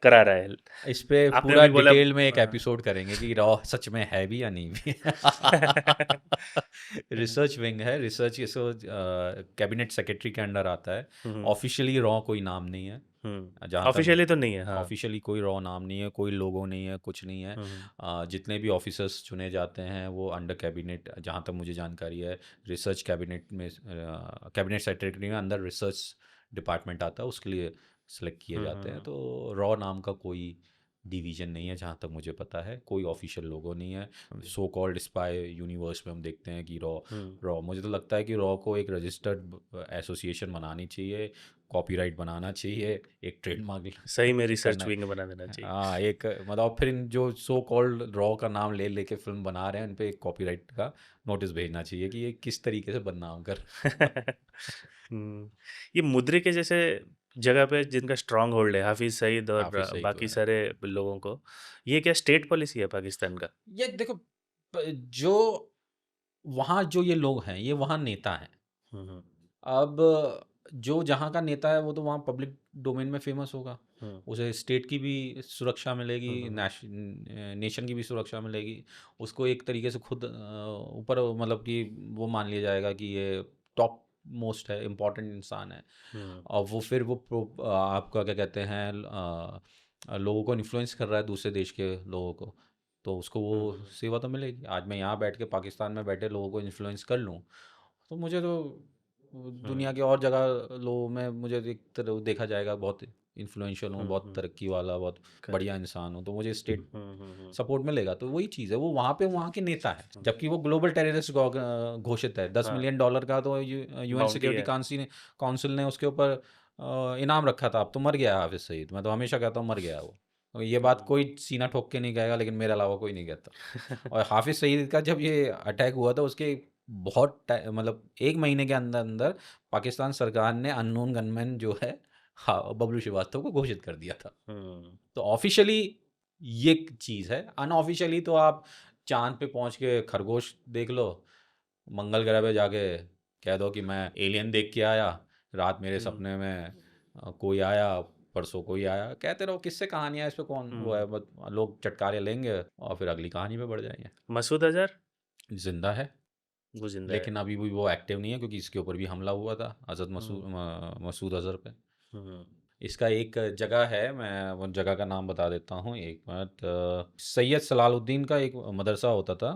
करा रहा है। इस पे आपने पूरा अभी बोला डिटेल में एक एपिसोड करेंगे कि रॉ सच में है भी या नहीं भी। रिसर्च विंग है, रिसर्च, इसको कैबिनेट सेक्रेटरी के अंडर आता है। हुँ, ऑफिशियली रॉ कोई नाम नहीं है, जहाँ तक ऑफ़िशियली तो नहीं है, हाँ। ऑफिशियली कोई रॉ नाम नहीं है, कोई लोगो नहीं है, कुछ नहीं है। हुँ, हुँ, जितने भी ऑफिसर्स चुने जाते हैं वो अंडर कैबिनेट, जहाँ तक मुझे जानकारी है, रिसर्च कैबिनेट में, कैबिनेट सेक्रेटरी में अंदर रिसर्च डिपार्टमेंट आता है, उसके लिए सेलेक्ट किए हुँ, जाते हैं। हुँ, तो रॉ नाम का कोई डिवीजन नहीं है, जहाँ तक मुझे पता है, कोई ऑफिशियल लोगो नहीं है। सो कॉल्ड स्पाई यूनिवर्स में हम देखते हैं कि रॉ हुँ। रॉ मुझे तो लगता है कि रॉ को एक रजिस्टर्ड एसोसिएशन बनानी चाहिए, कॉपीराइट बनाना चाहिए, एक ट्रेडमार्क सही में रिसर्च करना विंग बना देना चाहिए। हाँ, एक मतलब फिर इन जो सो कॉल्ड रॉ का नाम ले लेके फिल्म बना रहे हैं, उन पे एक कॉपीराइट का नोटिस भेजना चाहिए कि ये किस तरीके से बदनाम कर हुँ। ये मुद्रिके के जैसे जगह पे जिनका स्ट्रॉन्ग होल्ड है, हाफ़िज़ सईद और हाफिज सही तो बाकी है। सारे लोगों को, ये क्या स्टेट पॉलिसी है पाकिस्तान का? ये देखो, जो वहाँ जो ये लोग हैं, ये वहाँ नेता हैं। हुँ, हुँ, अब जो जहाँ का नेता है वो तो वहाँ पब्लिक डोमेन में फेमस होगा, हुँ, उसे स्टेट की भी सुरक्षा मिलेगी, हुँ, हुँ, नेशन की भी सुरक्षा मिलेगी, उसको एक तरीके से खुद ऊपर, मतलब कि वो मान लिया जाएगा कि ये टॉप मोस्ट है, इम्पोर्टेंट इंसान है। हुँ, और वो फिर वो आपका क्या कहते हैं, लोगों को इन्फ्लुएंस कर रहा है, दूसरे देश के लोगों को, तो उसको हुँ, वो हुँ, सेवा तो मिलेगी। आज मैं यहाँ बैठ के पाकिस्तान में बैठे लोगों को इन्फ्लुएंस कर लूँ, तो मुझे तो हुँ, दुनिया के और जगह लोगों में मुझे एक तरह देखा जाएगा, बहुत इन्फ्लुएंशियल हूँ, हुँ, बहुत हुँ, तरक्की वाला, बहुत बढ़िया करेक्ट। इंसान हूँ, तो मुझे स्टेट हुँ, हुँ, हुँ, सपोर्ट मिलेगा। तो वही चीज़ है, वो वहाँ पे वहाँ के नेता है, जबकि वो ग्लोबल टेररिस्ट घोषित है। हाँ, $10 मिलियन का तो यूएन बाउंटी सिक्योरिटी है। काउंसिल ने उसके ऊपर इनाम रखा था। अब तो मर गया है हाफिज सईद, मैं तो हमेशा कहता हूँ मर गया है वो। और ये बात हुँ। कोई सीना ठोक के नहीं कहेगा, लेकिन मेरे अलावा कोई नहीं कहता। और हाफिज सईद का जब ये अटैक हुआ था, उसके मतलब 1 महीने के अंदर अंदर पाकिस्तान सरकार ने अननोन गनमैन जो है हाँ, बबलू श्रीवास्तव को घोषित कर दिया था। हुँ। तो ऑफ़िशियली ये एक चीज़ है, अनऑफ़िशियली तो आप चाँद पे पहुँच के खरगोश देख लो, मंगल ग्रह पे जाके कह दो कि मैं एलियन देख के आया, रात मेरे हुँ, सपने में कोई आया, परसों कोई आया, कहते रहो किससे कहानियाँ, इस पे कौन वो हुँ। है, बस लोग चटकारे लेंगे और फिर अगली कहानी पे बढ़ जाएँगे। मसूद अज़हर? ज़िंदा है, वो ज़िंदा है। लेकिन अभी भी वो एक्टिव नहीं है क्योंकि इसके ऊपर भी हमला हुआ था हुँ, मसूद अज़हर पे। हुँ, इसका एक जगह है, मैं वो जगह का नाम बता देता हूँ, एक मिनट। सैयद सलालुद्दीन का एक मदरसा होता था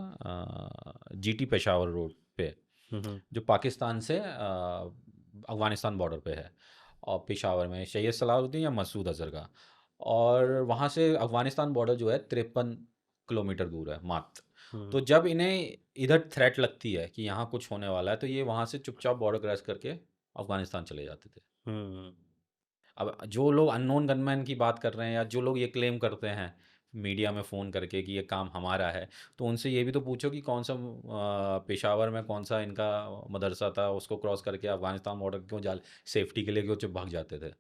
जीटी पेशावर रोड पे, हुँ, हुँ, जो पाकिस्तान से अफ़गानिस्तान बॉर्डर पे है, और पेशावर में सैयद सलालुद्दीन या मसूद अज़हर का। और वहाँ से अफ़गानिस्तान बॉर्डर जो है 53 किलोमीटर दूर है मात्र। हुँ, तो जब इन्हें इधर थ्रेट लगती है कि यहाँ कुछ होने वाला है, तो ये वहाँ से चुपचाप बॉर्डर क्रॉस करके अफ़गानिस्तान चले जाते थे। हुँ, अब जो लोग अननोन गनमैन की बात कर रहे हैं, या जो लोग ये क्लेम करते हैं मीडिया में फ़ोन करके कि ये काम हमारा है, तो उनसे ये भी तो पूछो कि कौन सा पेशावर में कौन सा इनका मदरसा था, उसको क्रॉस करके अफ़गानिस्तान बॉर्डर क्यों जा सेफ्टी के लिए क्यों चुप भाग जाते थे।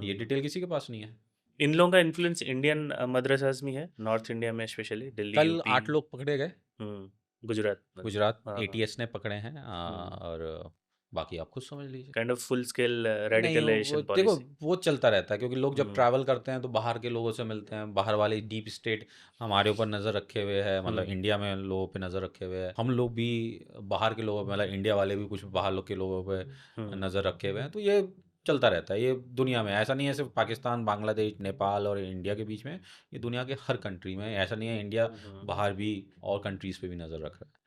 ये हुँ। डिटेल किसी के पास नहीं है। इन लोगों का इन्फ्लुएंस इंडियन मदरसाज़ में है, नॉर्थ इंडिया में स्पेशली दिल्ली, कल यूपी। 8 लोग पकड़े गए, हुँ, गुजरात में। गुजरात हाँ, हाँ। एटीएस ने पकड़े हैं, हुँ, और बाकी आप खुद समझ लीजिए। काइंड ऑफ फुल स्केल नहीं, वो रेडिकलाइज़ेशन देखो, पॉलिसी। वो चलता रहता है क्योंकि लोग जब हुँ, ट्रैवल करते हैं तो बाहर के लोगों से मिलते हैं, बाहर वाले डीप स्टेट हमारे ऊपर नज़र रखे हुए है, मतलब हुँ, इंडिया में लोगों पे नज़र रखे हुए हैं, हम लोग भी बाहर के लोगों पे, मतलब इंडिया वाले भी कुछ बाहर लोग के लोगों पे हुँ, नज़र रखे हुए हैं, तो ये चलता रहता है, ये दुनिया में ऐसा नहीं है सिर्फ पाकिस्तान, बांग्लादेश, नेपाल और इंडिया के बीच में, ये दुनिया के हर कंट्री में ऐसा नहीं है, इंडिया हुँ, हुँ, बाहर भी और कंट्रीज़ पे भी नज़र रख रहा है।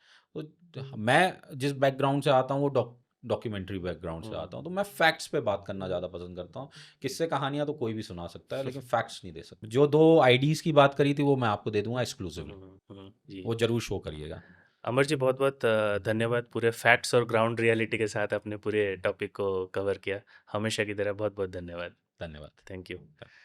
तो मैं जिस बैकग्राउंड से आता हूँ वो डॉक्यूमेंट्री बैकग्राउंड से आता हुँ, हूँ, तो मैं फैक्ट्स पे बात करना ज़्यादा पसंद करता हूँ। किस्से कहानियाँ तो कोई भी सुना सकता है, लेकिन फैक्ट्स नहीं दे सकता। जो 2 आईडीज़ की बात करी थी वो मैं आपको दे दूँगा हुँ, एक्सक्लूसिवली, हुँ, हुँ, जी। वो ज़रूर शो करिएगा। अमर जी बहुत-बहुत धन्यवाद पूरे फैक्ट्स और ग्राउंड रियलिटी के साथ आपने पूरे टॉपिक को कवर किया। हमेशा की तरह बहुत-बहुत धन्यवाद। धन्यवाद। Thank you.